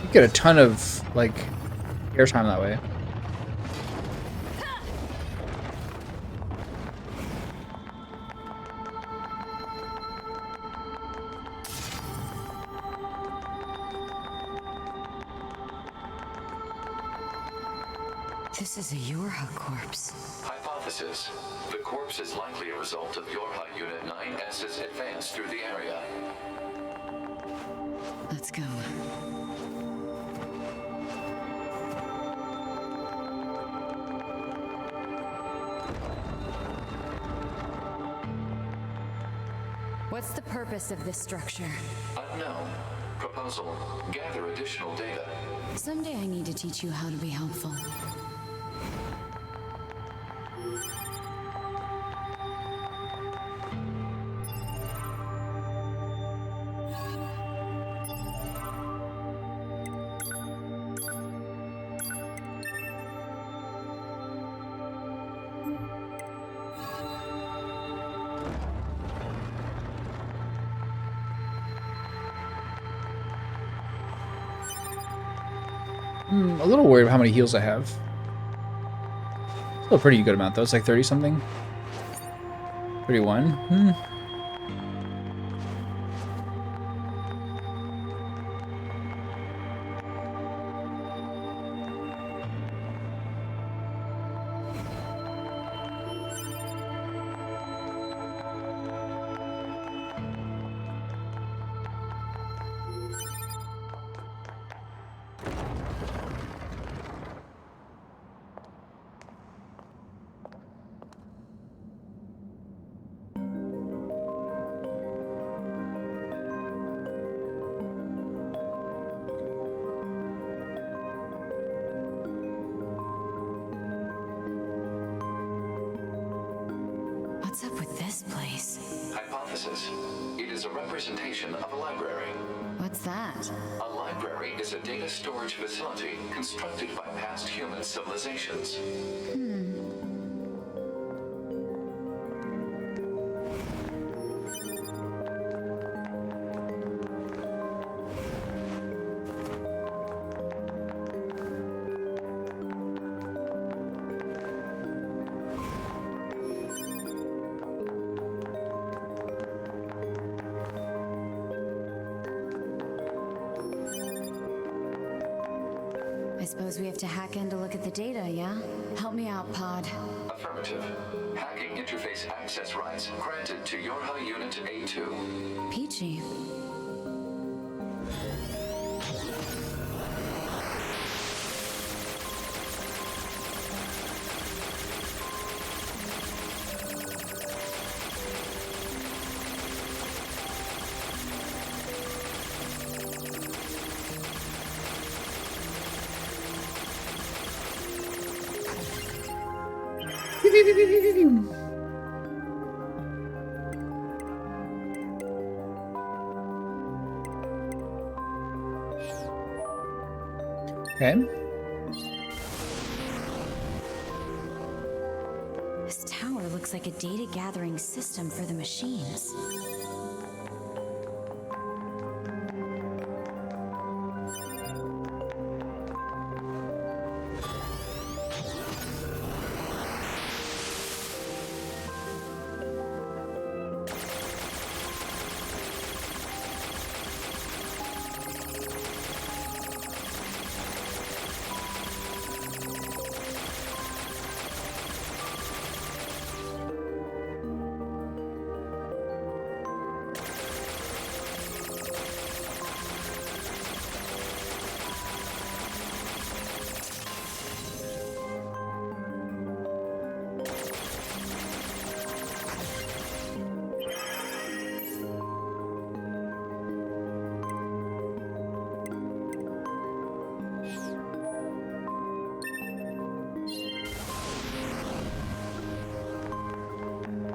You get a ton of, like, airtime that way. This is a Yorha corpse. Hypothesis. The corpse is likely a result of Yorha Unit 9S's advance through the area. Let's go. What's the purpose of this structure? Unknown. Proposal. Gather additional data. Someday I need to teach you how to be helpful. A little worried about how many heals I have. Still a pretty good amount though. It's like 30 something. 31. What's up with this place? Hypothesis. It is a representation of a library. What's that? A library is a data storage facility constructed by past human civilizations. I suppose we have to hack in to look at the data, yeah? Help me out, Pod. Affirmative. Hacking interface access rights granted to Yorha Unit A2. Peachy. Okay. This tower looks like a data gathering system for the machines.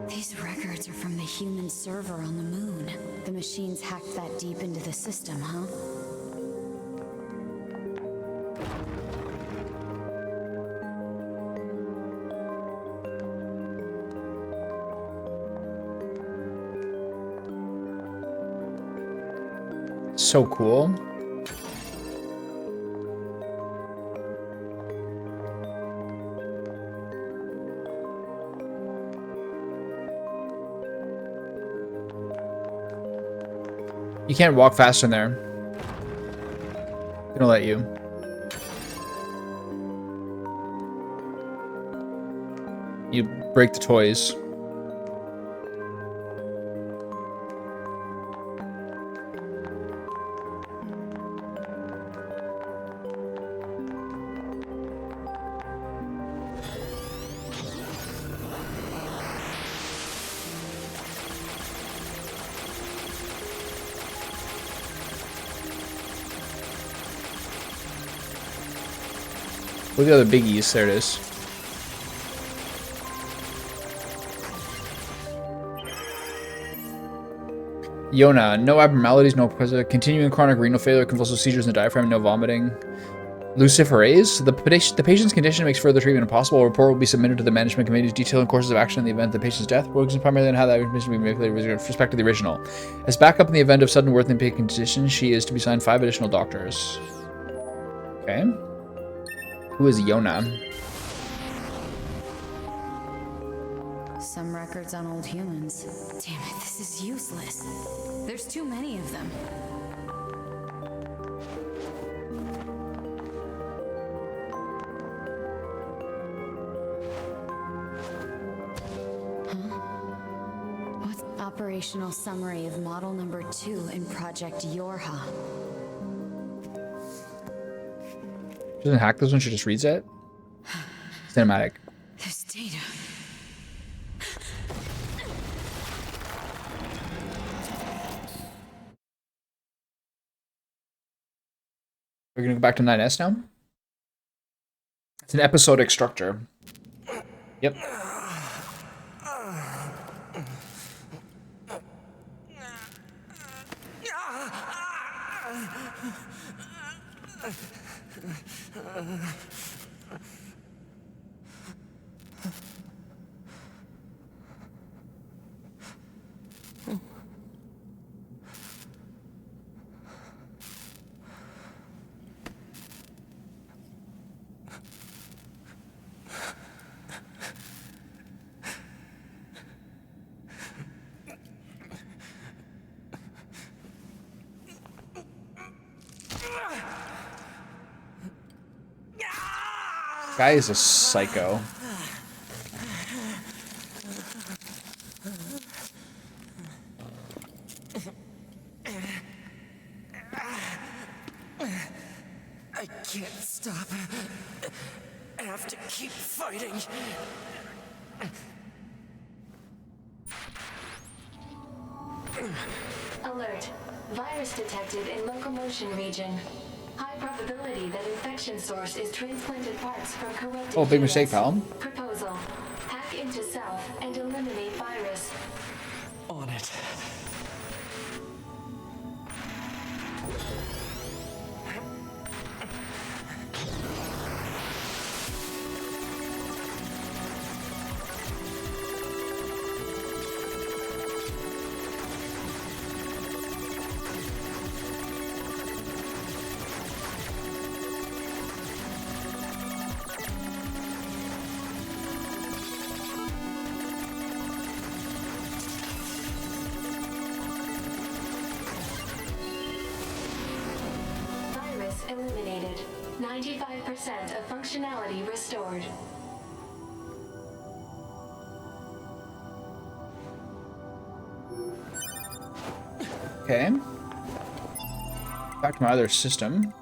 These records are from the human server on the moon. The machines hacked that deep into the system, huh? So cool. You can't walk faster in there. They don't let you. You break the toys. Look at the other biggies. There it is. Yona, no abnormalities, no continuing chronic renal failure, convulsive seizures in the diaphragm, no vomiting. Luciferase, the patient's condition makes further treatment impossible. A report will be submitted to the management committee's detailing courses of action in the event of the patient's death. Focusing primarily on how that information will be manipulated with respect to the original. As backup in the event of sudden worth and condition, she is to be assigned 5 additional doctors. Okay. Who is Yona? Some records on old humans. Damn it, this is useless. There's too many of them. What's operational summary of model number 2 in Project Yorha? She doesn't hack this one, she just reads it. Cinematic. This data. We're gonna go back to 9S now. It's an episodic structure. Yep. Guy is a psycho. I can't stop. I have to keep fighting. Alert. Virus detected in locomotion region. High probability that infection source is transplanted parts from corrupted Oh, big mistake, humans. pal. Proposal. Hack into self and eliminate virus. On it. Virus eliminated. 95% of functionality restored. Okay. Back to my other system.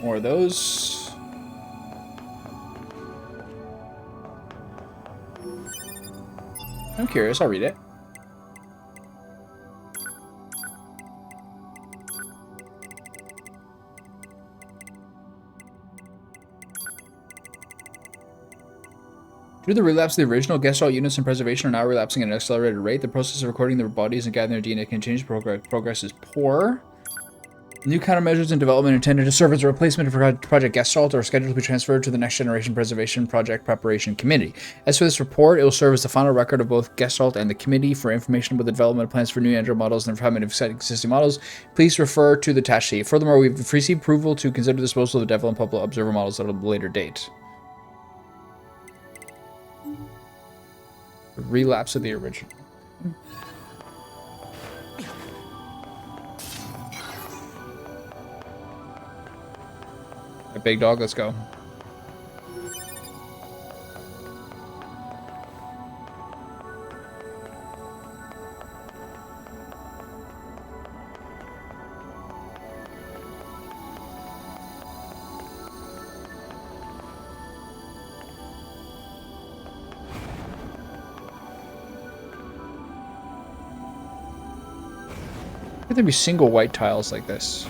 More of those. I'm curious, I'll read it. Due to the relapse of the original, Gestalt units and preservation are now relapsing at an accelerated rate. The process of recording their bodies and gathering their DNA continues. Progress is poor. New countermeasures in development intended to serve as a replacement for Project Gestalt are scheduled to be transferred to the Next Generation Preservation Project Preparation Committee. As for this report, it will serve as the final record of both Gestalt and the committee. For information about the development plans for new Android models and the refinement of existing models, please refer to the attached sheet. Furthermore, we've received approval to consider the disposal of the Devil and Pueblo Observer models at a later date. The relapse of the original. A big dog, let's go. Could there be single white tiles like this?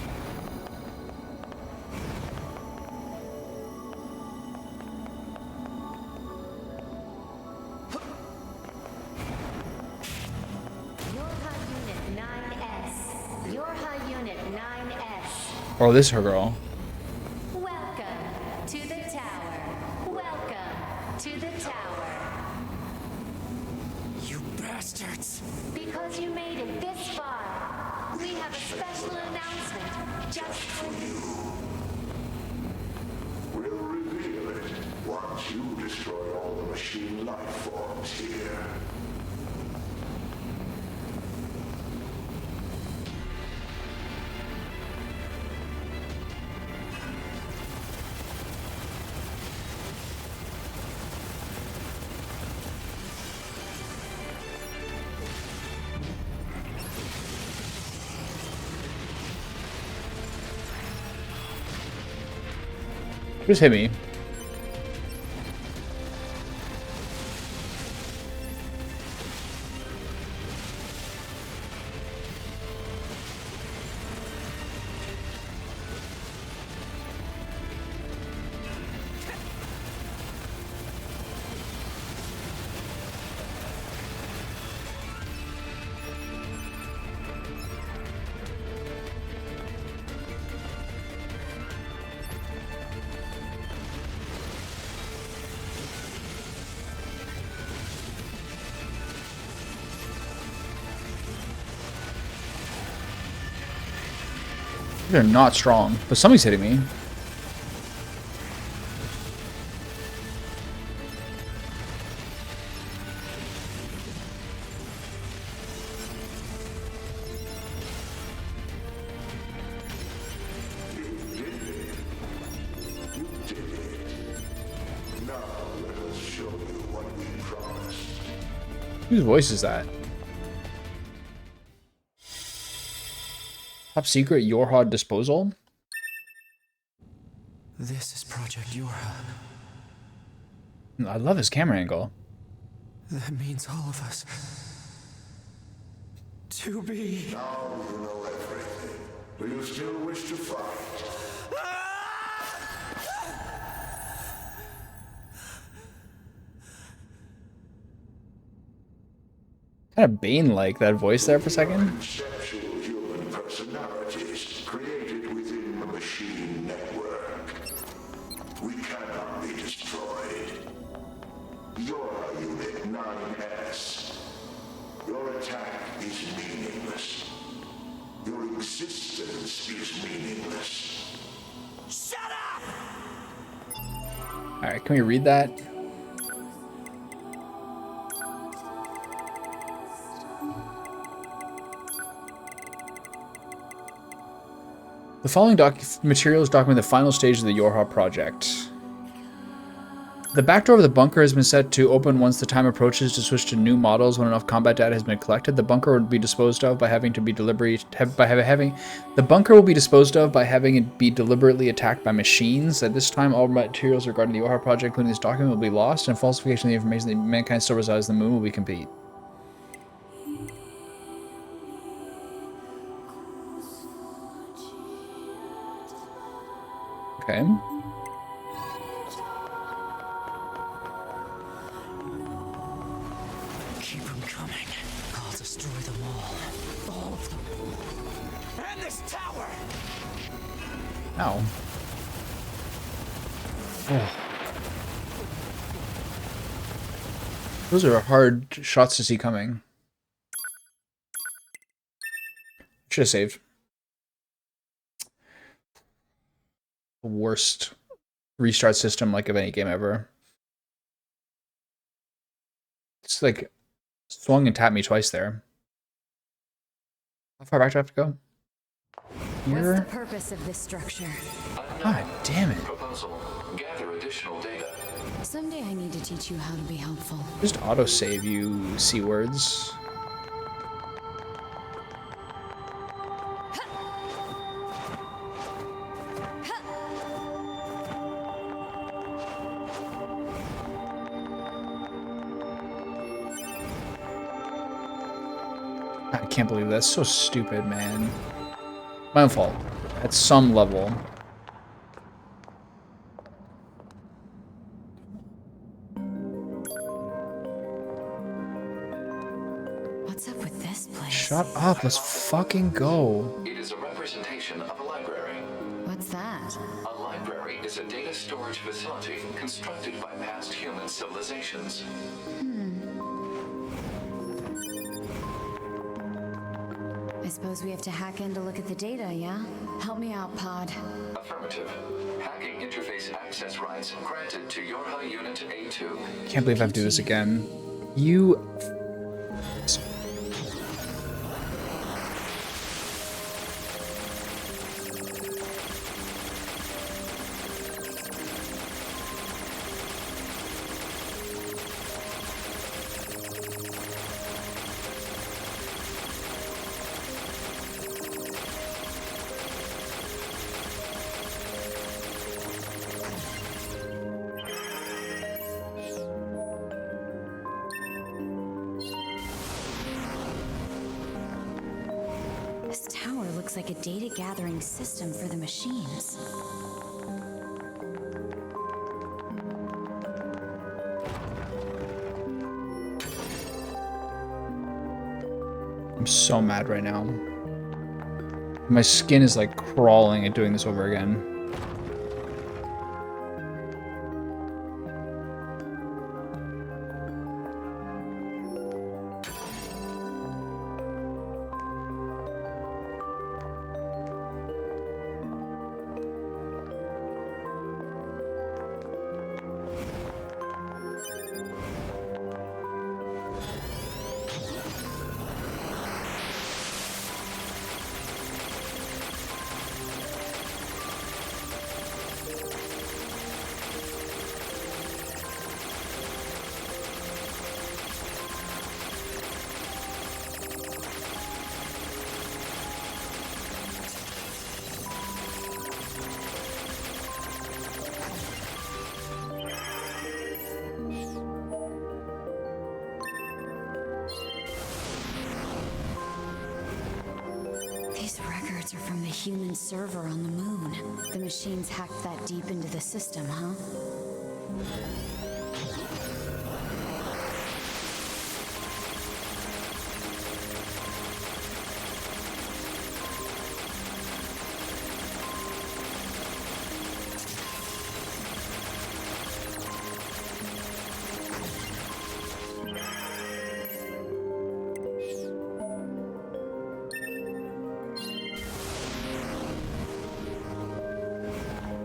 Oh, this is her girl. Welcome to the tower. Welcome to the tower. You bastards. Because you made it this far, we have a special announcement just for you. We'll reveal it once you destroy all the machine life forms here. Just hit me. They're not strong, but something's hitting me. Whose voice is that? Top secret Yorha disposal? This is Project Yorha. I love his camera angle. That means all of us. To be. Now you know everything. Do you still wish to fight? Kind of Bane-like, that voice there for a second. Conceptual human personalities created within the machine network. We cannot be destroyed. You're Unit 9S. Your attack is meaningless. Your existence is meaningless. Shut up! Alright, can we read that? The following materials document the final stage of the Yorha project. The back door of the bunker has been set to open once the time approaches to switch to new models when enough combat data has been collected. The bunker will be disposed of by having it be deliberately attacked by machines. At this time, all materials regarding the Yorha project, including this document, will be lost, and falsification of the information that mankind still resides on the moon will be complete. Okay. Keep them coming. I'll destroy them all. All of them. And this tower! Ow. Oh. Those are hard shots to see coming. Should have saved. The worst restart system like of any game ever. It's like swung and tapped me twice there. How far back do I have to go? Here? What's the purpose of this structure? God damn it. Proposal. Gather additional data. Someday I need to teach you how to be helpful. Just autosave, you C words. I can't believe that's so stupid, man. My own fault. At some level. What's up with this place? Shut up, let's fucking go. It is a representation of a library. What's that? A library is a data storage facility constructed by past human civilizations. I suppose we have to hack in to look at the data, yeah? Help me out, Pod. Affirmative. Hacking interface access rights granted to Yorha Unit A2. Can't believe I have to do this again. You... This tower looks like a data gathering system for the machines. I'm so mad right now. My skin is like crawling at doing this over again. records are from the human server on the moon. The machines hacked that deep into the system, huh?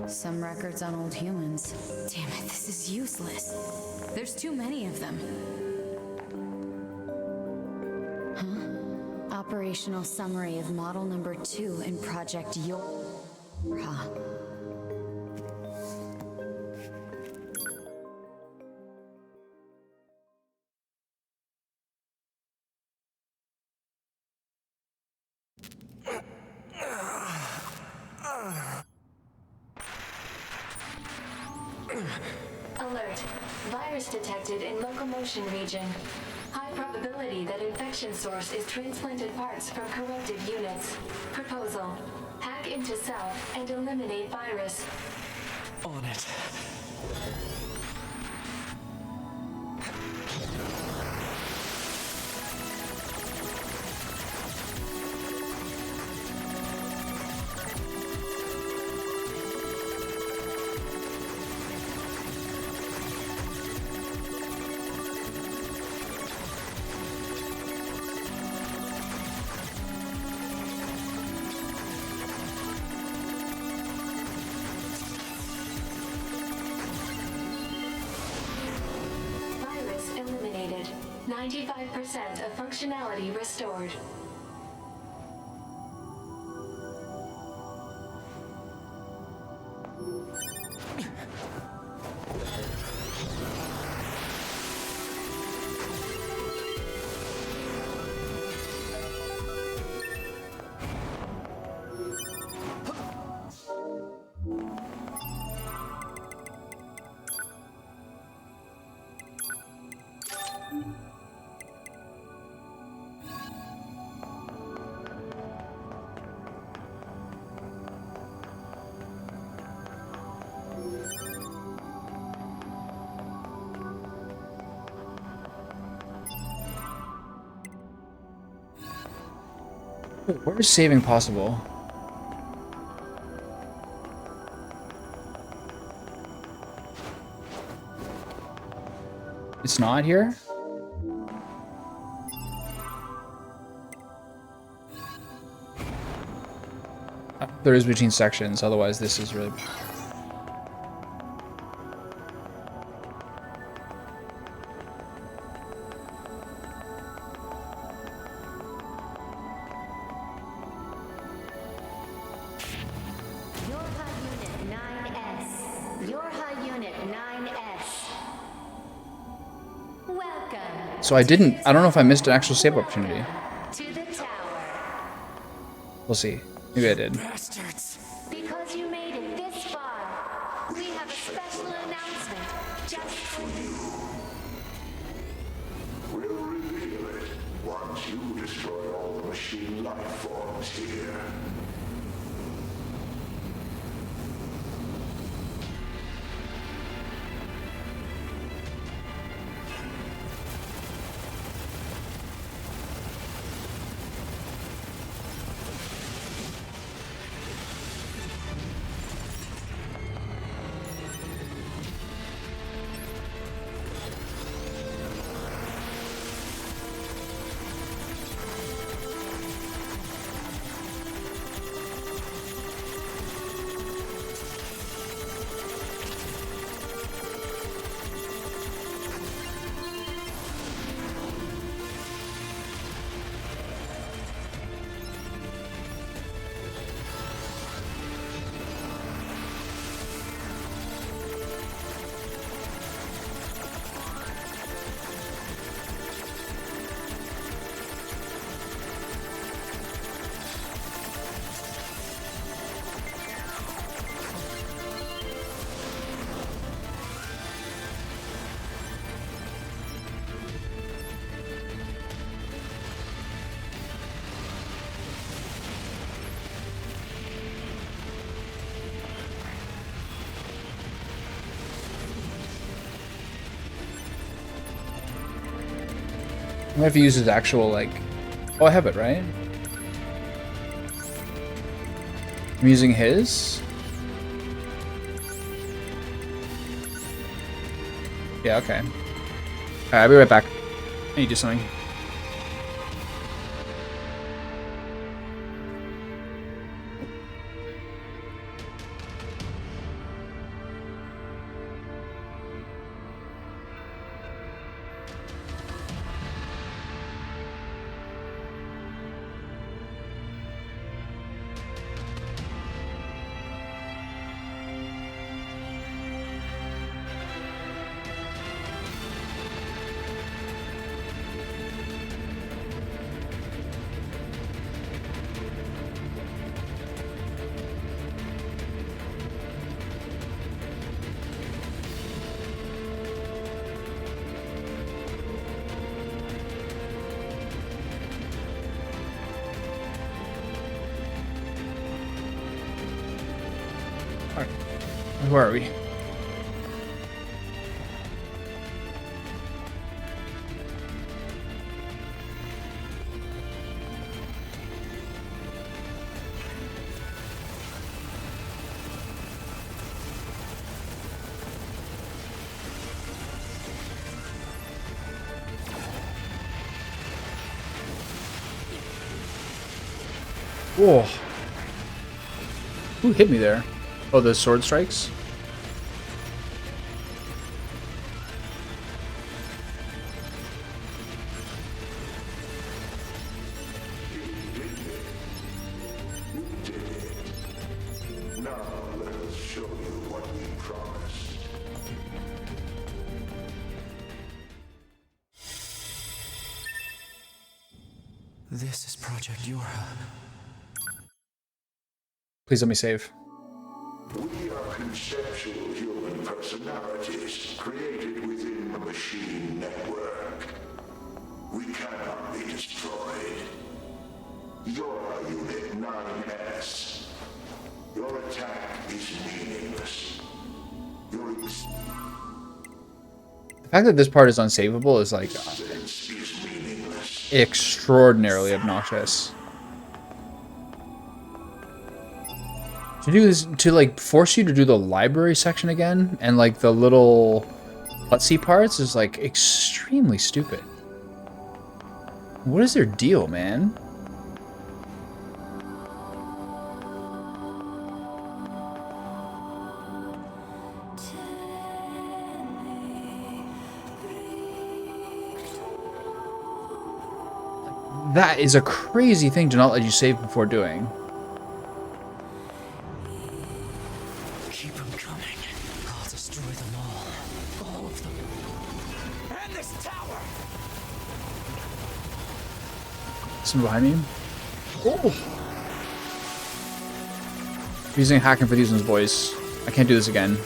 Some records on old humans. Damn it, this is useless. There's too many of them. Huh? Operational summary of model number 2 in Project Yorha. Alert. Virus detected in locomotion region. High probability that infection source is transplanted parts from corrupted units. Proposal. Hack into cell and eliminate virus. On it. Virus eliminated. 95% of functionality restored. Where is saving possible? It's not here? There is between sections, otherwise this is really... Yorha Unit 9S. Yorha Unit 9S. Welcome. So I don't know if I missed an actual save opportunity. To the tower. We'll see. Maybe I did. Bastards. Because you made it this far, we have a special announcement just for you. We'll reveal it once you destroy all the machine life forms here. I'm gonna have to use his actual, like... Oh, I have it, right? I'm using his. Yeah, okay. Alright, I'll be right back. I need to do something. Where are we? Whoa. Who hit me there? Oh, the sword strikes? Now let us show you what we promised. This is Project Yorha. Please let me save. We are conceptual human personalities created within the machine network. We cannot be destroyed. You're Unit 9S. Your attack is meaningless. The fact that this part is unsavable is like Existence is meaningless. extraordinarily obnoxious. To do this, to like force you to do the library section again and like the little klutzy parts is like extremely stupid. What is their deal, man? That is a crazy thing to not let you save before doing. Keep them coming. I'll destroy them all of them. And this tower! Someone behind me? Oh! Using hacking for using his voice. I can't do this again.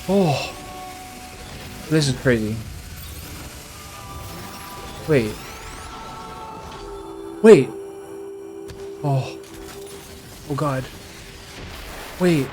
Oh, this is crazy. Wait. Wait. Oh. Oh God. Wait.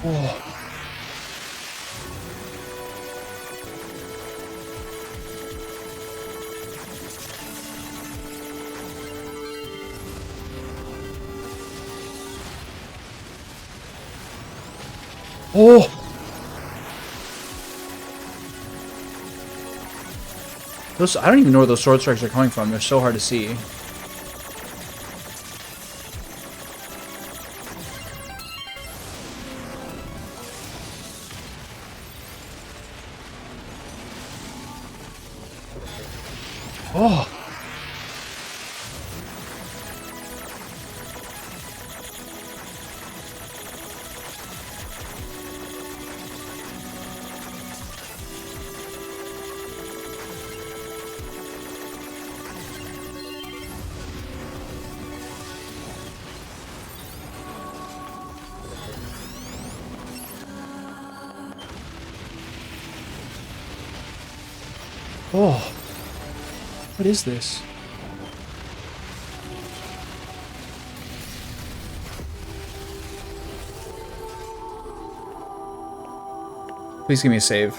Oh. Oh. Those, I don't even know where those sword strikes are coming from. They're so hard to see. Oh. Oh. What is this? Please give me a save.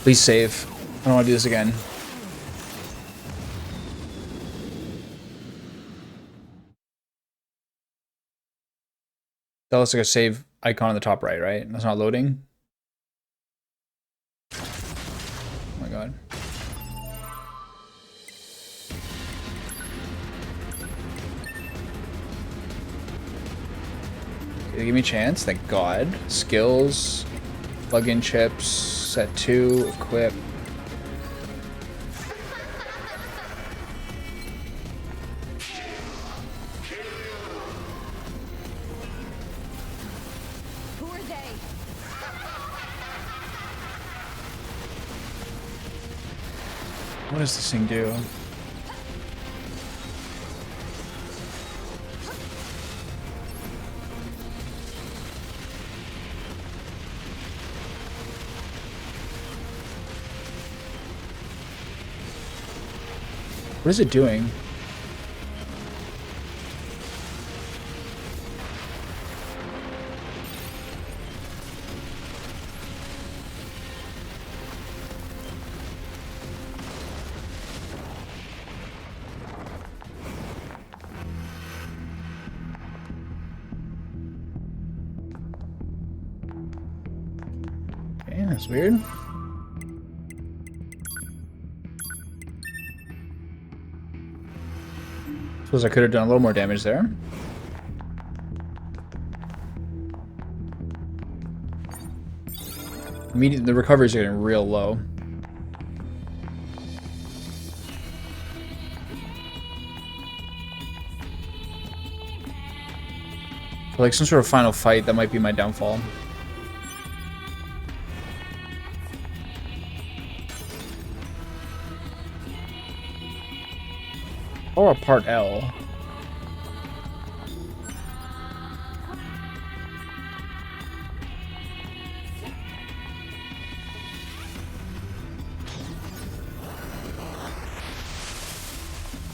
Please save. I don't want to do this again. That looks like a save icon on the top right, right? That's not loading. Oh my god. Okay, give me a chance, thank god. Skills, plug-in chips, set 2, equip. Who are they? What does this thing do? What is it doing? Okay, that's weird. Suppose I could have done a little more damage there. The recoveries are getting real low. For like some sort of final fight, that might be my downfall. Or a part L.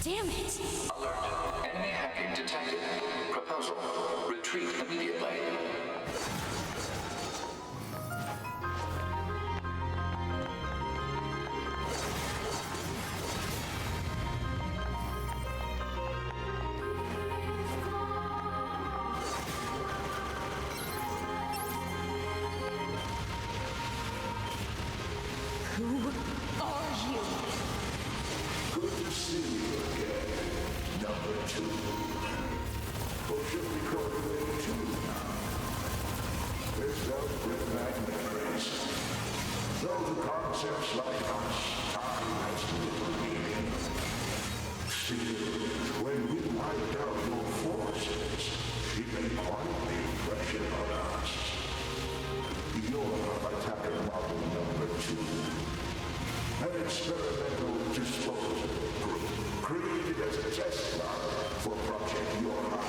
Damn it! Alert. Enemy hacking detected. Proposal. Retreat immediately. Who are you? Good to see you again, number 2. Or should we call it 2 now? There's dealt with magnet race. Though the concepts like us, time has little meaning. Still, when we wiped out your forces, it made quite the impression on us. You're attacker model number 2. An experimental disposal group created as a test lab for Project Yorma.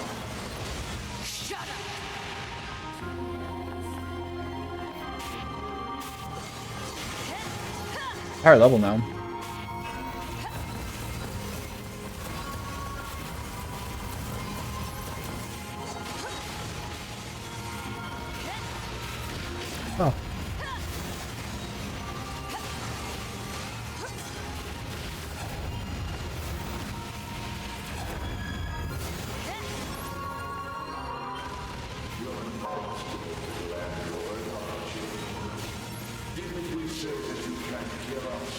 Shut up! Higher level now. Oh. Didn't we say that you can't kill us?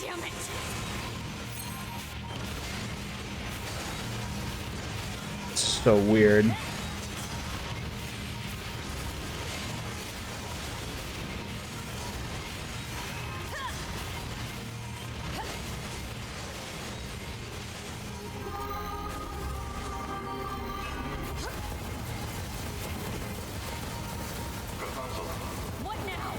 Damn it! So weird. Proposal. What now?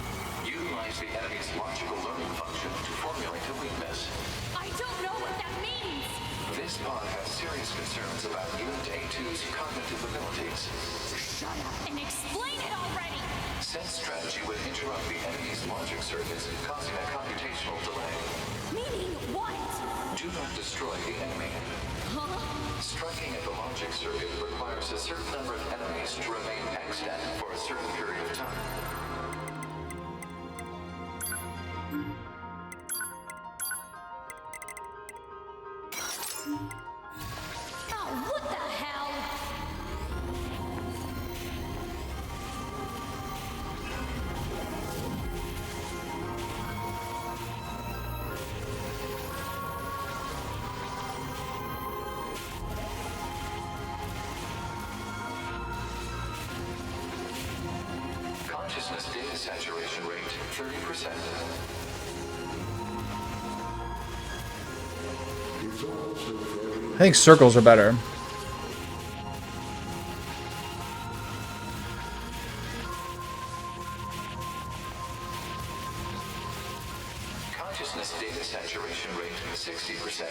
Utilize the enemy's logical learning function to formulate a weakness. I don't know what that means! This pod has serious concerns about Unit A2's cognitive abilities. Shut up and explain it already! Said strategy would interrupt the enemy's logic circuits, causing a computational delay. Meaning what? Do not destroy the enemy. Huh? Striking at the logic circuit requires a certain number of enemies to remain extant for a certain period of time. Oh, what the hell? Consciousness data saturation rate, 30%. It's also very I think circles are better. Consciousness data saturation rate, 60%.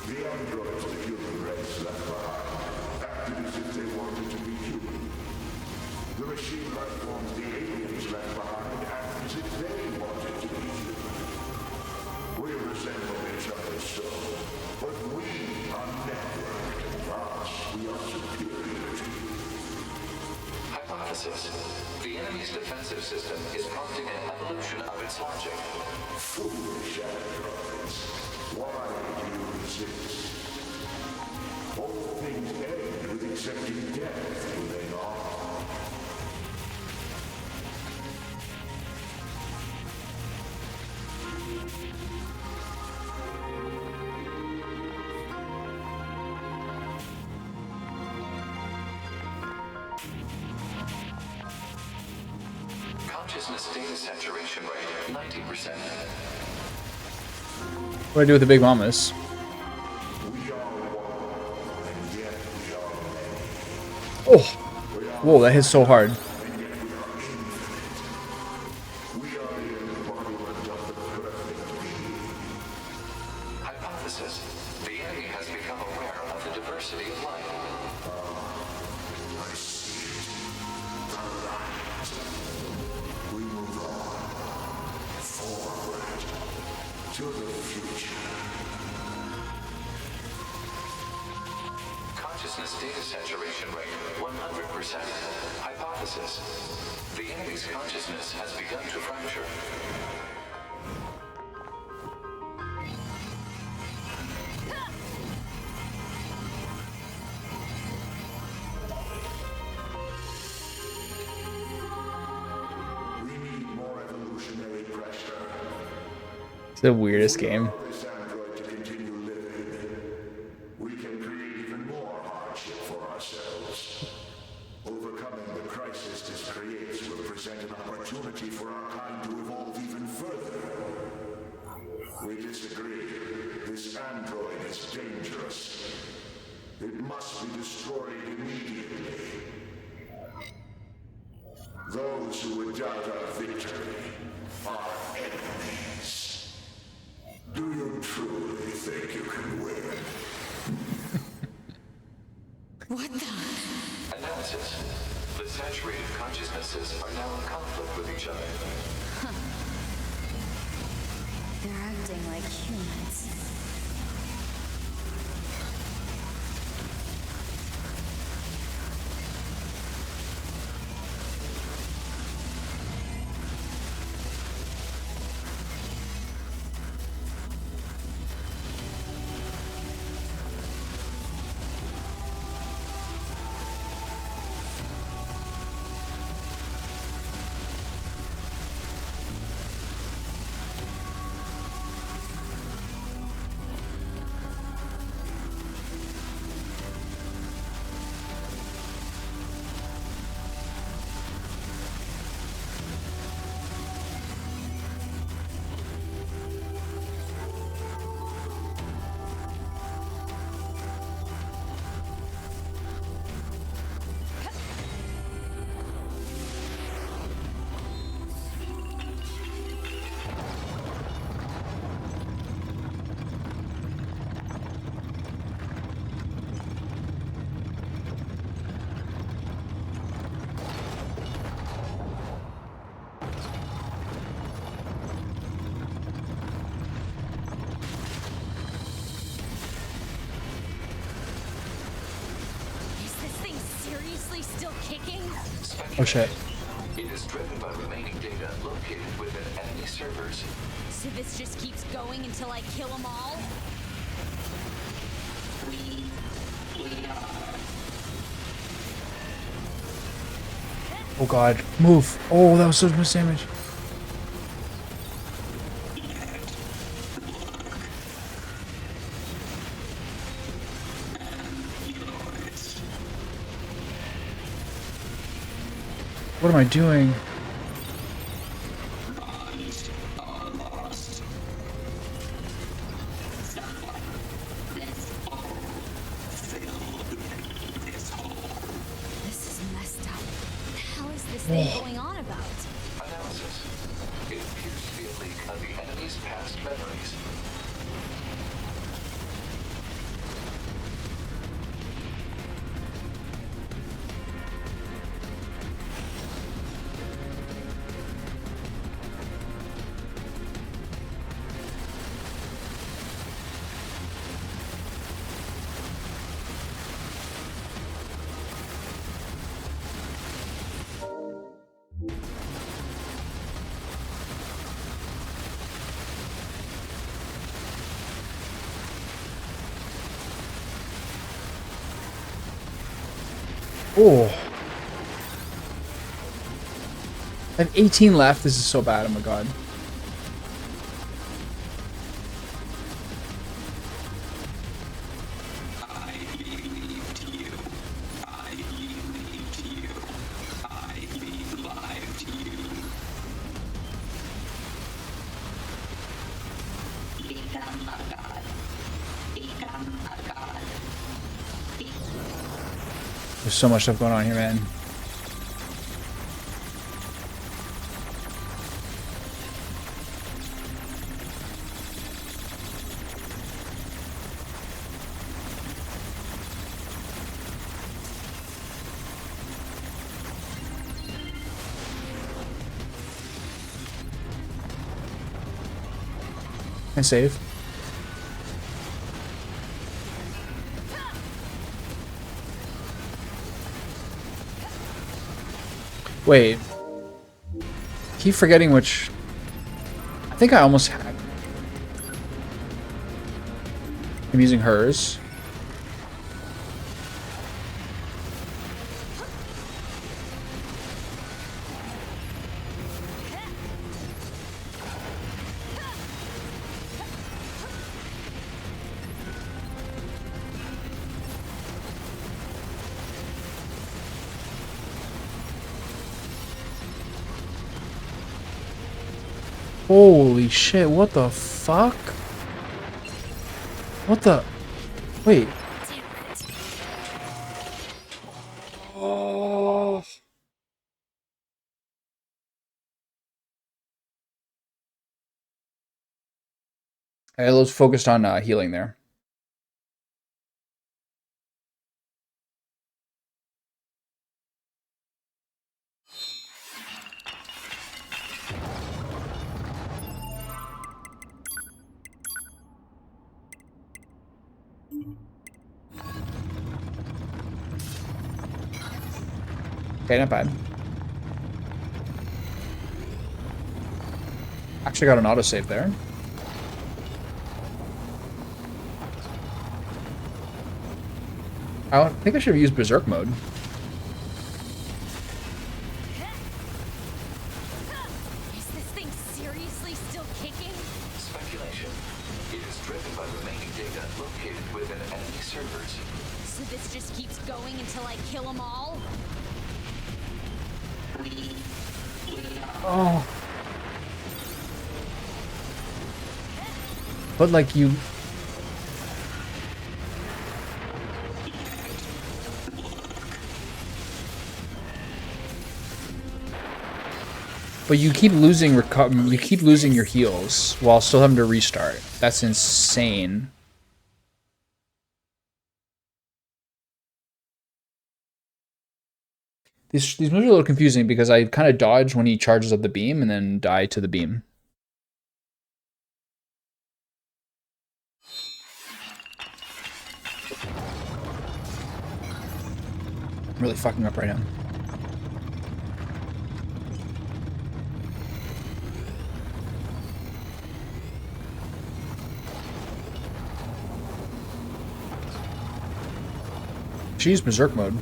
the androids the human race left behind acted as if they wanted to be human. The machine life forms the aliens left behind acted as if they wanted to be human. We resemble each other so, but we are networked. Thus, we are superior to you. Hypothesis. The enemy's defensive system is prompting an evolution of its logic. Foolish androids. Why do you resist? All things end with accepting death, do they not? Consciousness data saturation rate, 90%. What do I do with the big mamas? We are one, and yet we are many. Oh! Whoa, that hits so hard. We are the embodiment of the perfect being. Hypothesis. The enemy has become aware of the diversity of life. I see it. The light. We move on. Forward. To the future. Consciousness data saturation rate, 100%. Hypothesis. The enemy's consciousness has begun to fracture. We need more evolutionary pressure. It's the weirdest game. This android to continue living. We can create even more hardship for ourselves. Overcoming the crisis this creates will present an opportunity for our kind to evolve even further. We disagree. This android is dangerous. It must be destroyed immediately. Those who would doubt our victory are enemies. Do you truly think you can win? What the? Analysis. The saturated consciousnesses are now in conflict with each other. They're acting like humans. Still kicking? Oh shit. It is driven by remaining data located within enemy servers. So this just keeps going until I kill them all? Oh god. Move. Oh, that was so much damage. What am I doing? This is messed up. What the hell is this thing going on about? Analysis. It appears to be a leak of the enemy's past memories. Oh. I have 18 left. This is so bad. Oh my god. There's so much stuff going on here, man. Can I save? Wait. Keep forgetting which... I think I almost had... I'm using hers. Holy shit, what the fuck? What the... Wait. Oh. I was focused on healing there. Okay, not bad. Actually got an autosave there. I think I should have used Berserk mode. Is this thing seriously still kicking? Speculation. It is driven by remaining data located within enemy servers. So this just keeps going until I kill them all? Oh. But like you... But you keep losing your heals while still having to restart. That's insane. These moves are a little confusing because I kind of dodge when he charges up the beam and then die to the beam. I'm really fucking up right now. She used Berserk mode.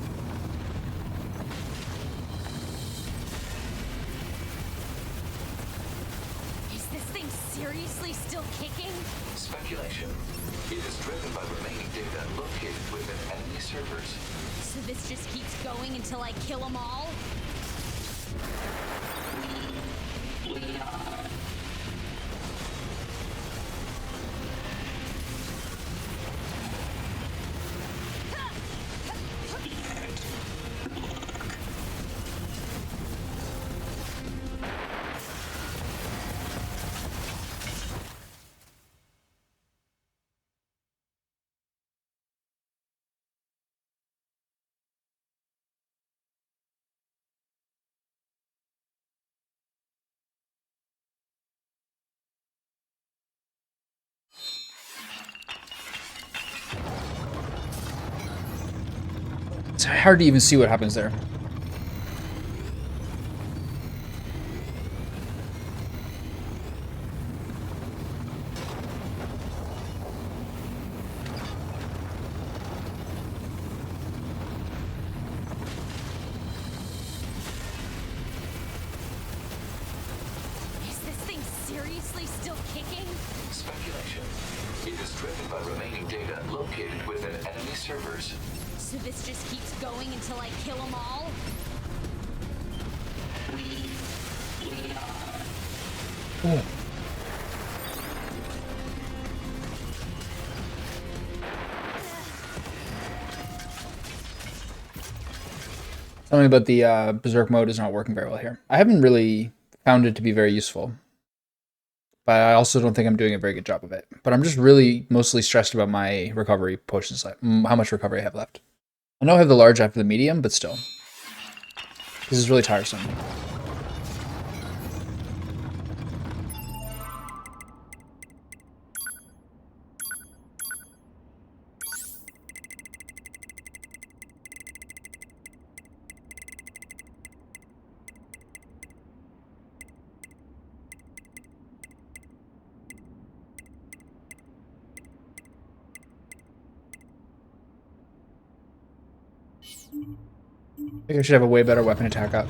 Is this thing seriously still kicking? Speculation. It is driven by remaining data located within enemy servers. So this just keeps going until I kill them all? It's hard to even see what happens there. Is this thing seriously still kicking? Speculation. It is driven by remaining data located within enemy servers. So this just keeps going until I kill them all? Oh. Something about the Berserk mode is not working very well here. I haven't really found it to be very useful. But I also don't think I'm doing a very good job of it. But I'm just really mostly stressed about my recovery potions, how much recovery I have left. I know I have the large after the medium, but still. This is really tiresome. I think I should have a way better weapon attack up.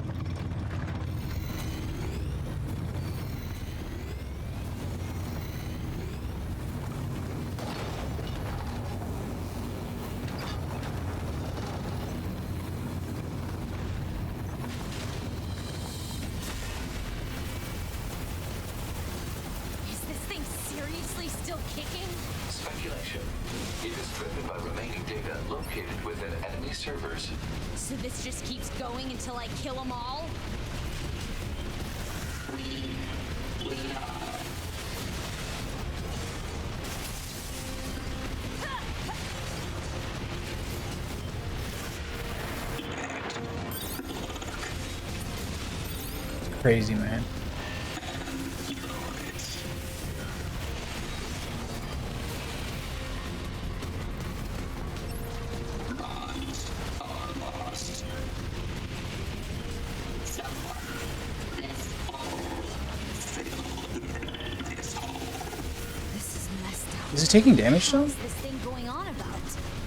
Is this thing seriously still kicking? Speculation. It is driven by remaining data located within enemy servers. So this just keeps going until I kill them all? Crazy, man. Is it taking damage still? What's this thing going on about?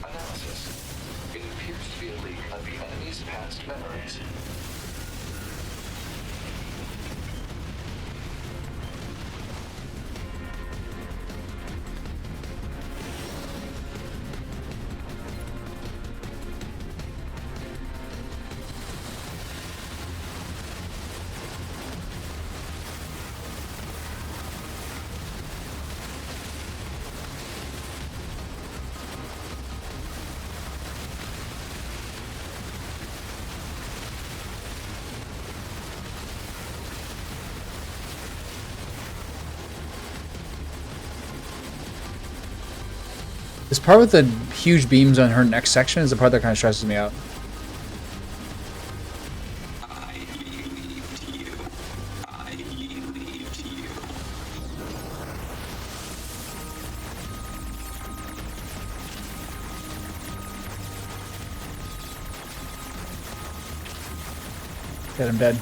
Analysis. It appears to be a leak of the enemy's past memories. This part with the huge beams on her next section is the part that kind of stresses me out. I believed you. I believed you. Dead, I'm dead.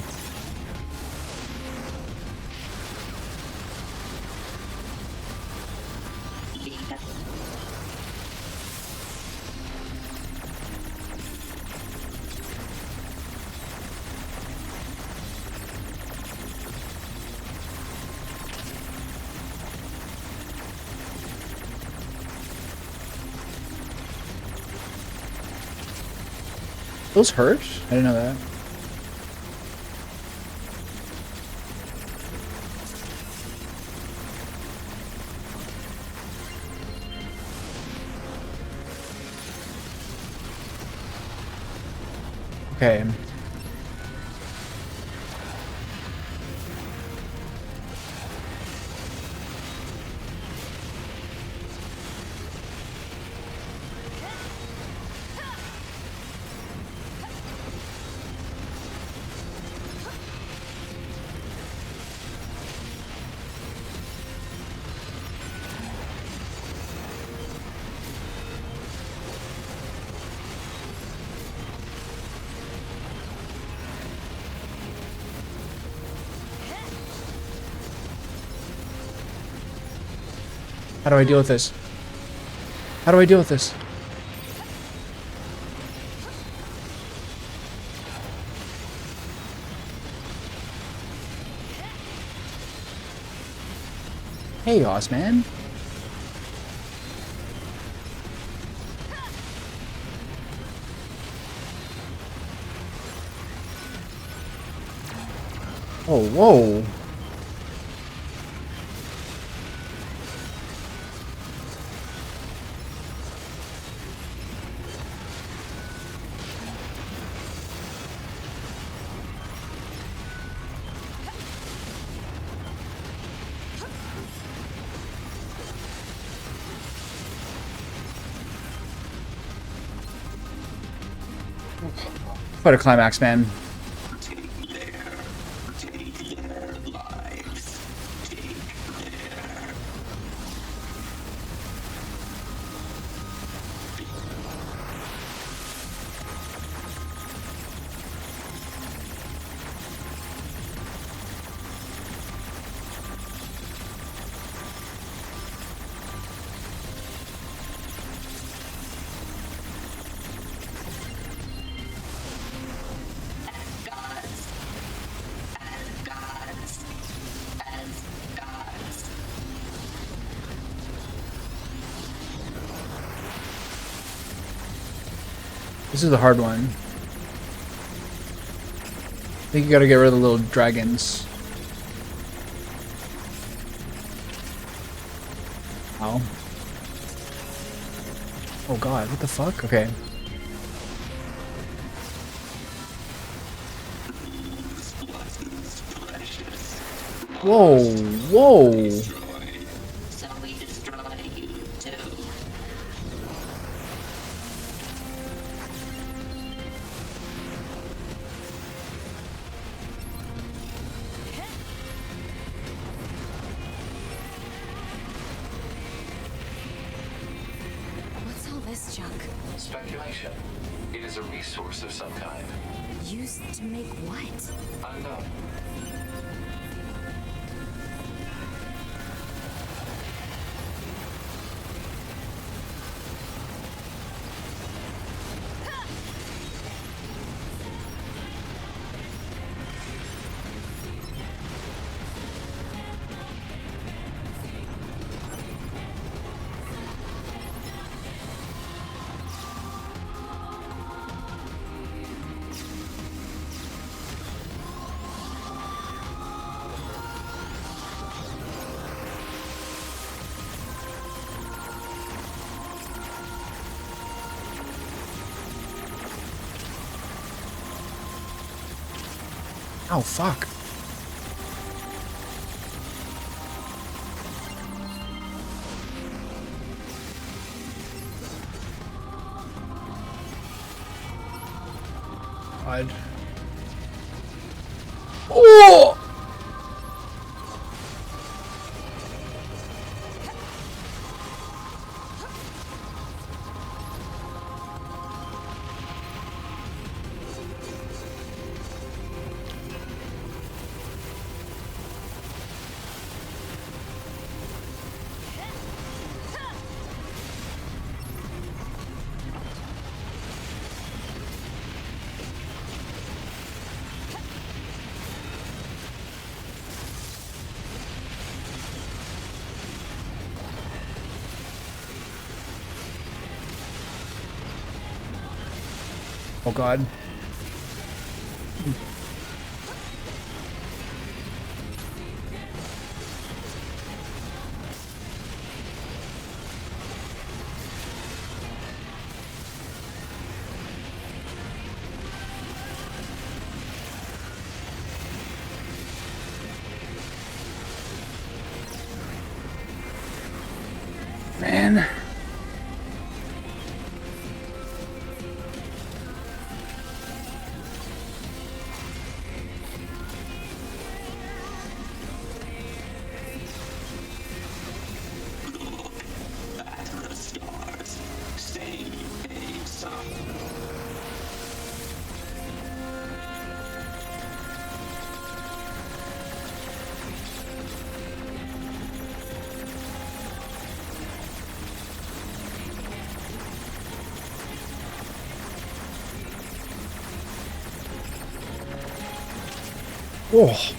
Those hurt? I didn't know that. Okay. How do I deal with this? How do I deal with this? Chaos, man. Oh, whoa. What a climax, man. Take their lives. Take their... This is the hard one. I think you gotta get rid of the little dragons. Ow. Oh god, what the fuck? Okay. Whoa, whoa! So we destroy you too. What's all this junk? Speculation. It is a resource of some kind. Used to make what? Unknown. Oh, fuck. God. Oh! Oh, God. Man. Oh.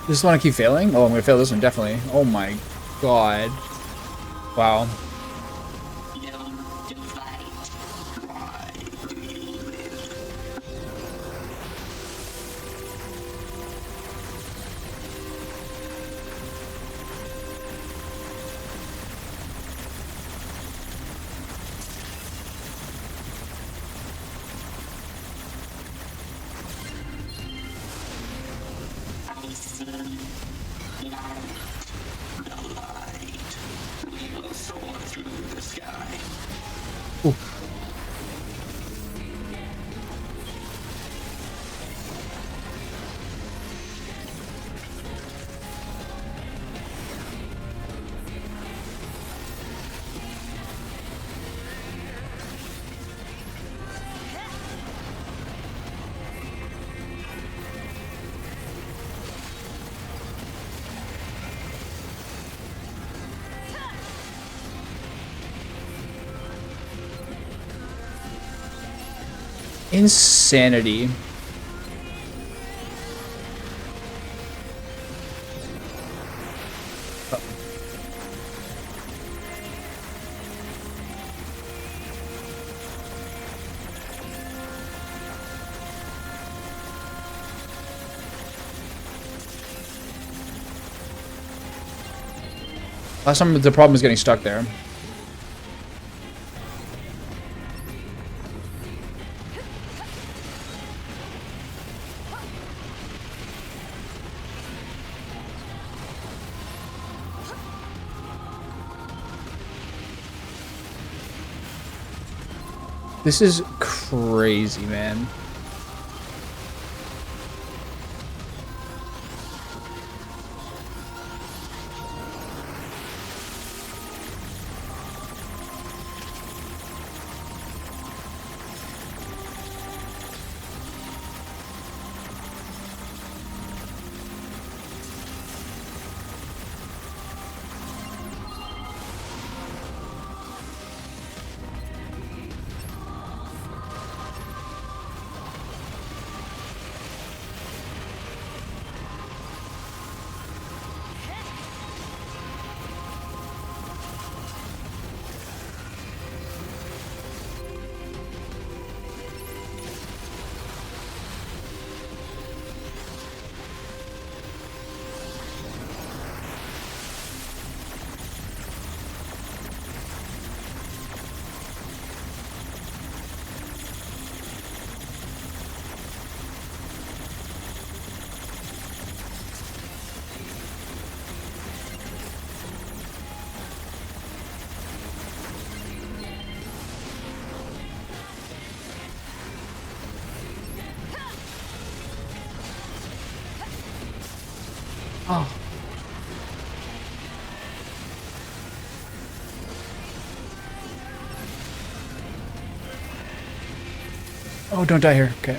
Just want to keep failing? Oh, I'm gonna fail this one, definitely. Oh my god. Wow. Ooh. Insanity. Last time the problem was getting stuck there. This is crazy, man. Oh. Oh, don't die here. Okay.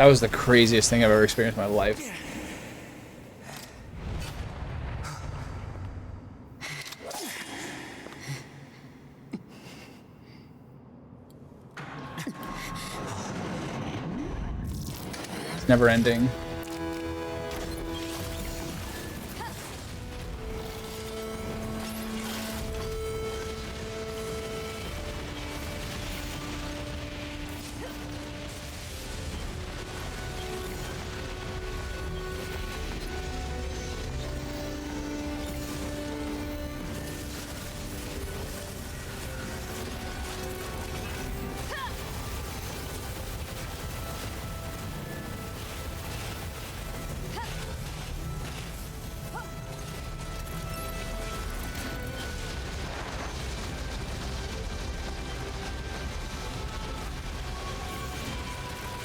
That was the craziest thing I've ever experienced in my life. It's never ending.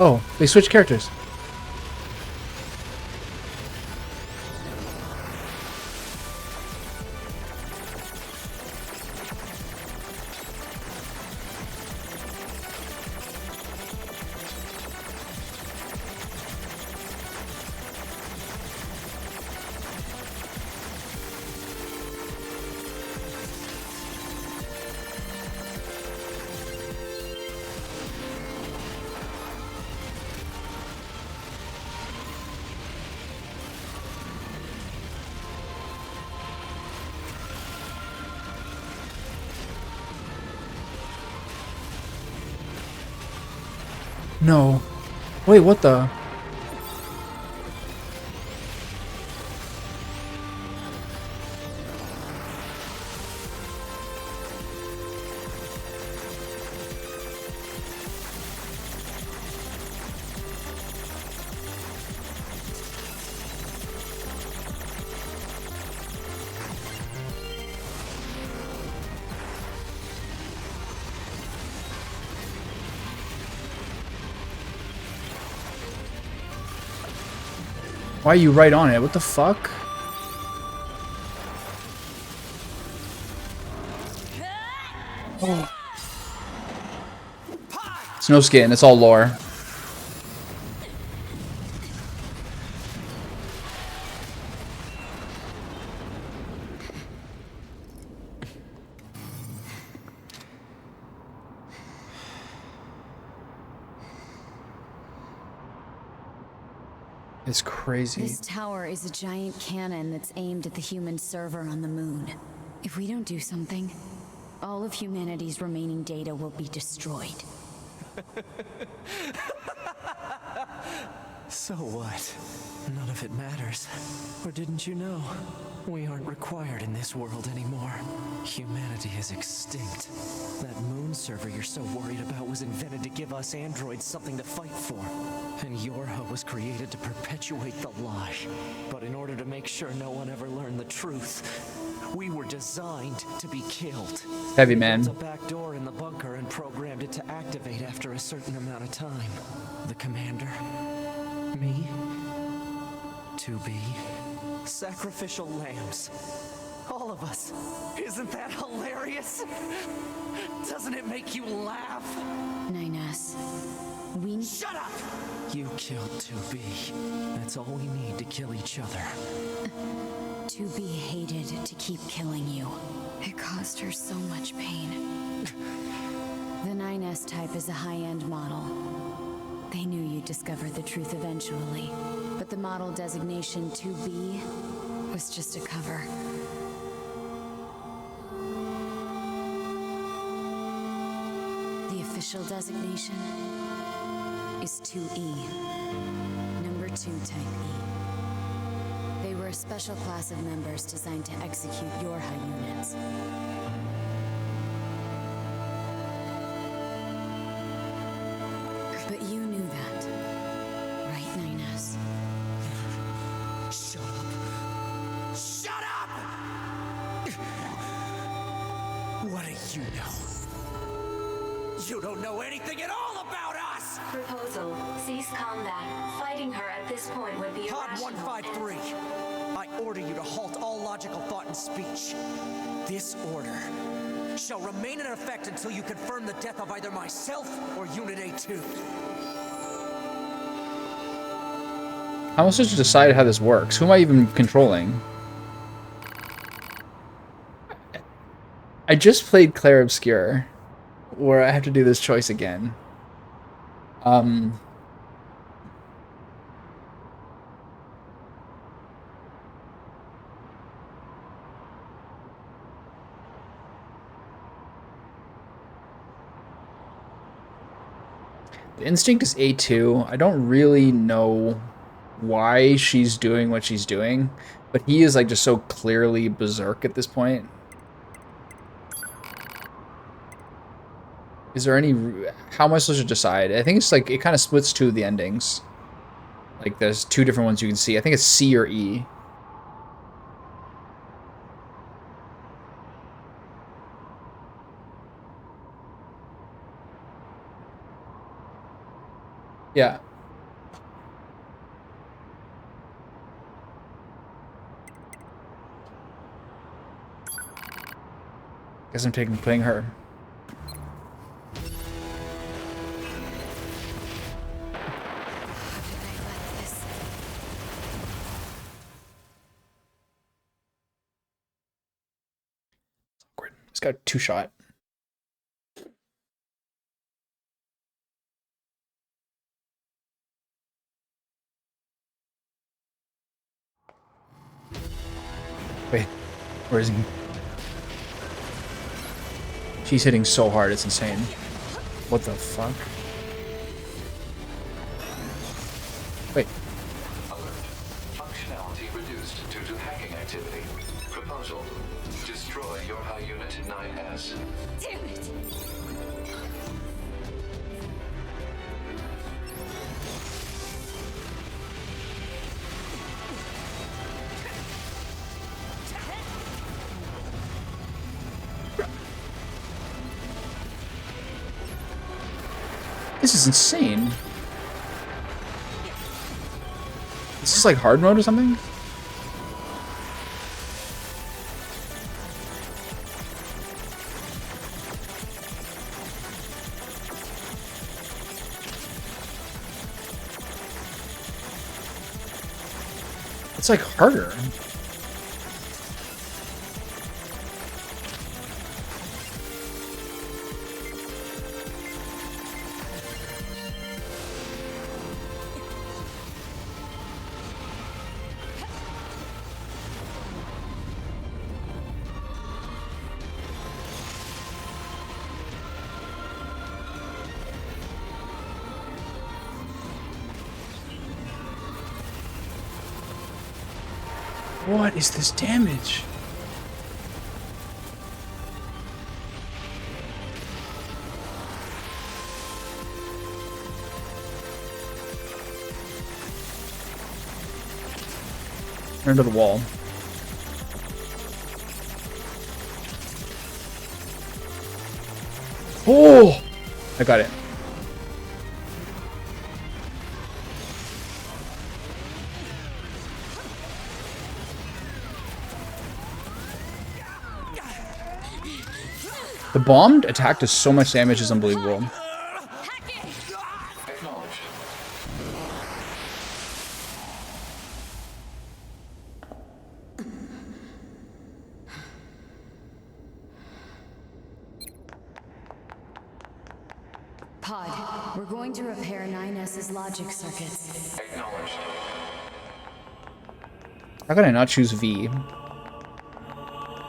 Oh, they switched characters. No. Wait, what the? Why are you right on it? What the fuck? Oh. It's no skin, it's all lore. It's crazy. This tower is a giant cannon that's aimed at the human server on the moon. If we don't do something, all of humanity's remaining data will be destroyed. So what? None of it matters. Or didn't you know? We aren't required in this world anymore. Humanity is extinct. That moon server you're so worried about was invented to give us androids something to fight for. And Yorha was created to perpetuate the lie. But in order to make sure no one ever learned the truth, we were designed to be killed. Heavy, man. Built a back door in the bunker and programmed it to activate after a certain amount of time. The commander, me, to be sacrificial lambs. All of us. Isn't that hilarious? Doesn't it make you laugh? 9S. We... Shut up! You killed 2B. That's all we need to kill each other. 2B hated to keep killing you. It caused her so much pain. The 9S type is a high-end model. They knew you'd discover the truth eventually, but the model designation 2B was just a cover. The official designation is 2E, number 2 type E. They were a special class of members designed to execute your high units. But you knew that, right, 9S? Shut up! Shut up! What do you know? You don't know anything at all about us! Proposal. Cease combat. Fighting her at this point would be Pod irrational. 153, I order you to halt all logical thought and speech. This order shall remain in effect until you confirm the death of either myself or Unit A2. How am I supposed to decide how this works? Who am I even controlling? I just played Clair Obscure, where I have to do this choice again. The instinct is A2. I don't really know why she's doing what she's doing, but he is like just so clearly berserk at this point. Is there any... How am I supposed to decide? I think it's like, it kind of splits two of the endings. Like, there's two different ones you can see. I think it's C or E. Yeah. Guess I'm playing her. It's got 2-shot. Wait, where is he? She's hitting so hard, it's insane. What the fuck? Wait. Alert. Functionality reduced due to hacking activity. Proposal. Destroy your high unit 9S. Damn it! This is insane. Is this like hard mode or something? It's like harder. What is this damage? Turn to the wall. Oh! I got it. The bombed attack does so much damage, is unbelievable. Acknowledged. We're going to repair 9S's logic circuits. Acknowledged. How can I not choose V?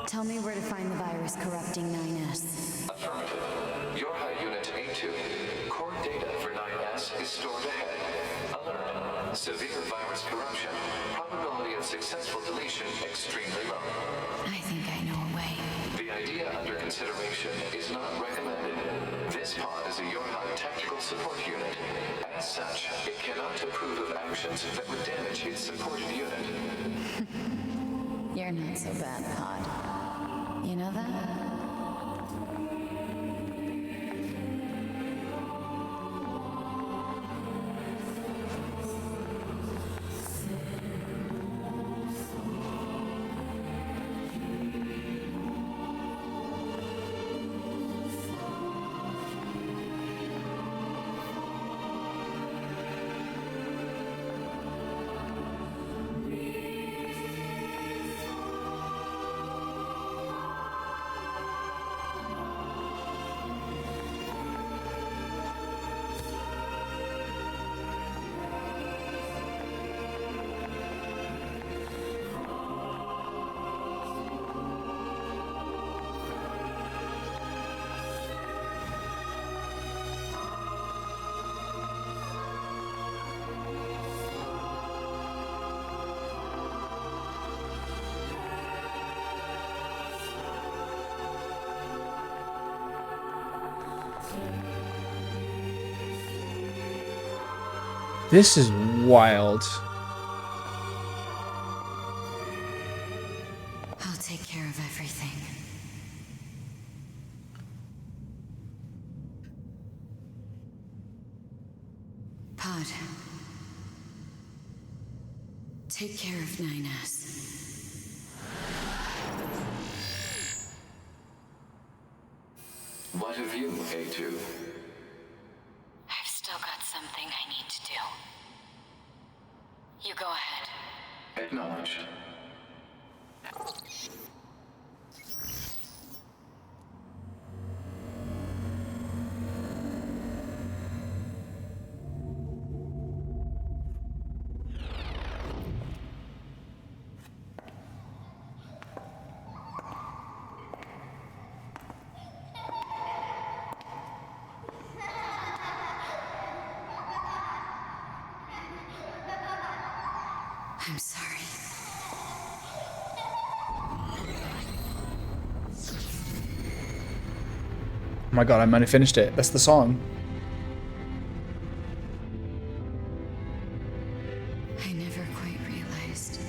Tell me where to find the virus corrupting 9S. Affirmative. Your high unit A2. Core data for 9S is stored ahead. Alert. Severe virus corruption. Probability of successful deletion extremely low. I think I know a way. The idea under consideration is not recommended. This pod is a Yorhai tactical support unit. As such, it cannot approve of actions that would damage its supported unit. You're not so bad, Pod. You know that? This is wild. I'll take care of everything. Pod. Take care of 9S. What have you, A2? I've still got something I need to do. You go ahead. Acknowledged. I'm sorry. Oh my god, I might have finished it. That's the song. I never quite realized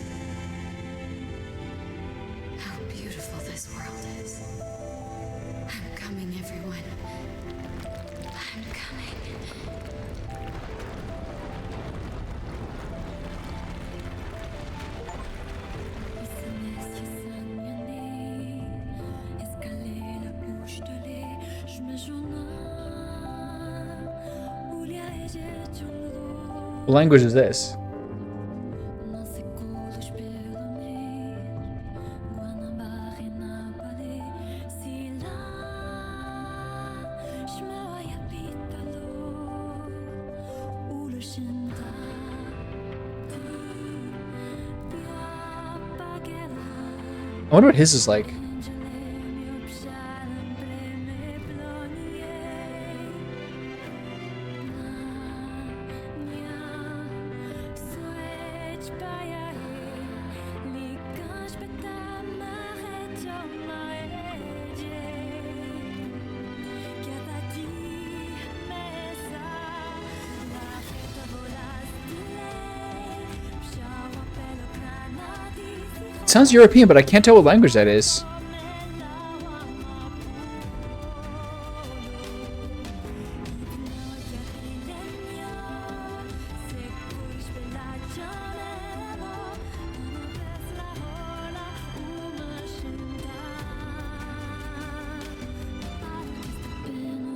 how beautiful this world is. I'm coming, everyone. I'm coming. What language is this? I wonder what his is like. It sounds European, but I can't tell what language that is.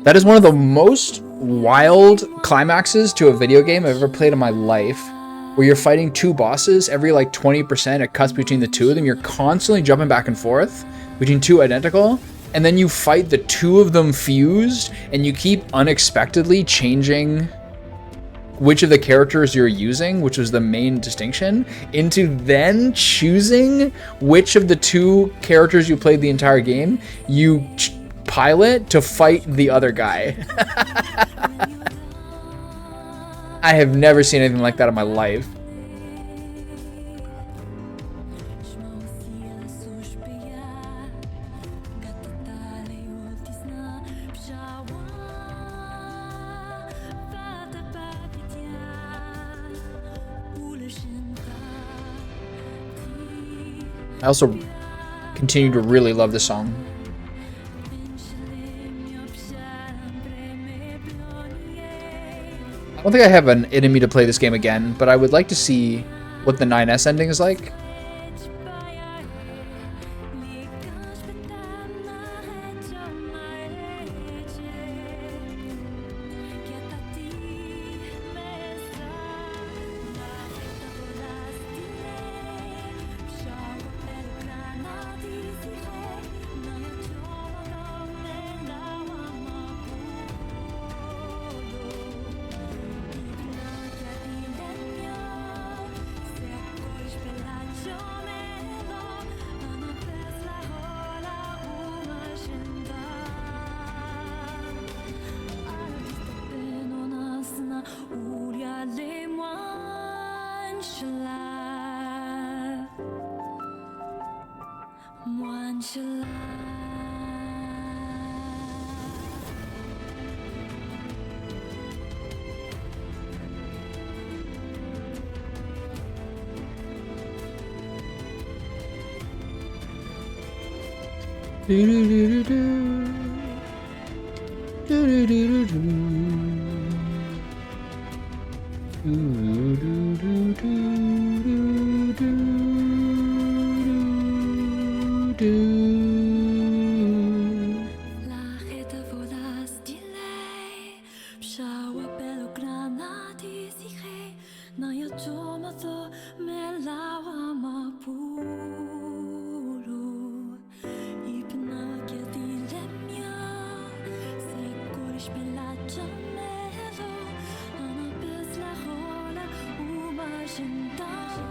That is one of the most wild climaxes to a video game I've ever played in my life, where you're fighting two bosses. Every like 20% it cuts between the two of them. You're constantly jumping back and forth between two identical. and then you fight the two of them fused, and you keep unexpectedly changing which of the characters you're using, which was the main distinction, into then choosing which of the two characters you played the entire game you pilot to fight the other guy. I have never seen anything like that in my life. I also continue to really love this song. I don't think I have an enemy to play this game again, but I would like to see what the 9S ending is like.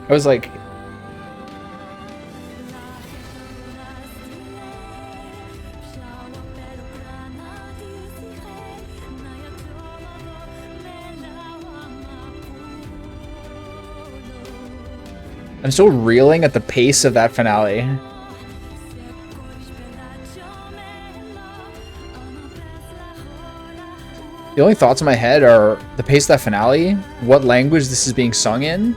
I was like, I'm still reeling at the pace of that finale. The only thoughts in my head are the pace of that finale, what language this is being sung in.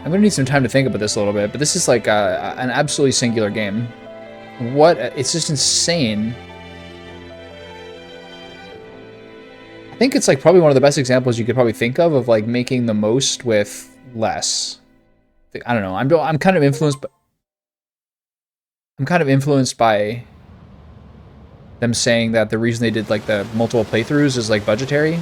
I'm gonna need some time to think about this a little bit, but this is like an absolutely singular game. It's just insane. I think it's like probably one of the best examples you could probably think of like making the most with less. I don't know. I'm kind of influenced by them saying that the reason they did like the multiple playthroughs is like budgetary.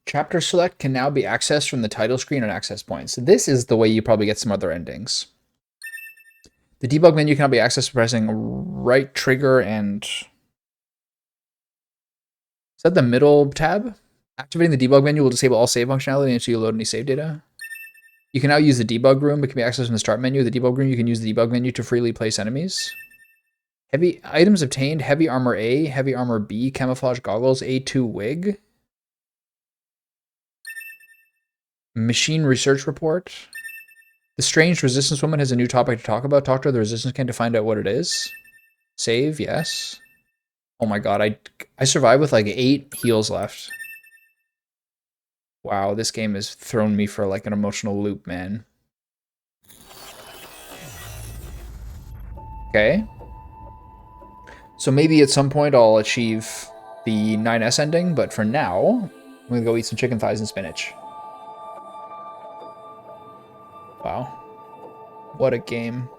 Chapter select can now be accessed from the title screen and access points. So this is the way you probably get some other endings. The debug menu cannot be accessed by pressing right trigger and... Is that the middle tab? Activating the debug menu will disable all save functionality until you load any save data. You can now use the debug room, but can be accessed from the start menu. The debug room, you can use the debug menu to freely place enemies. Heavy items obtained, heavy armor A, heavy armor B, camouflage goggles, A2 wig. Machine research report. The strange resistance woman has a new topic to talk about. Talk to the resistance can to find out what it is. Save, yes. Oh my god, I survived with like 8 heals left. Wow, this game has thrown me for like an emotional loop, man. Okay. So maybe at some point I'll achieve the 9S ending, but for now, I'm gonna go eat some chicken thighs and spinach. Wow. What a game.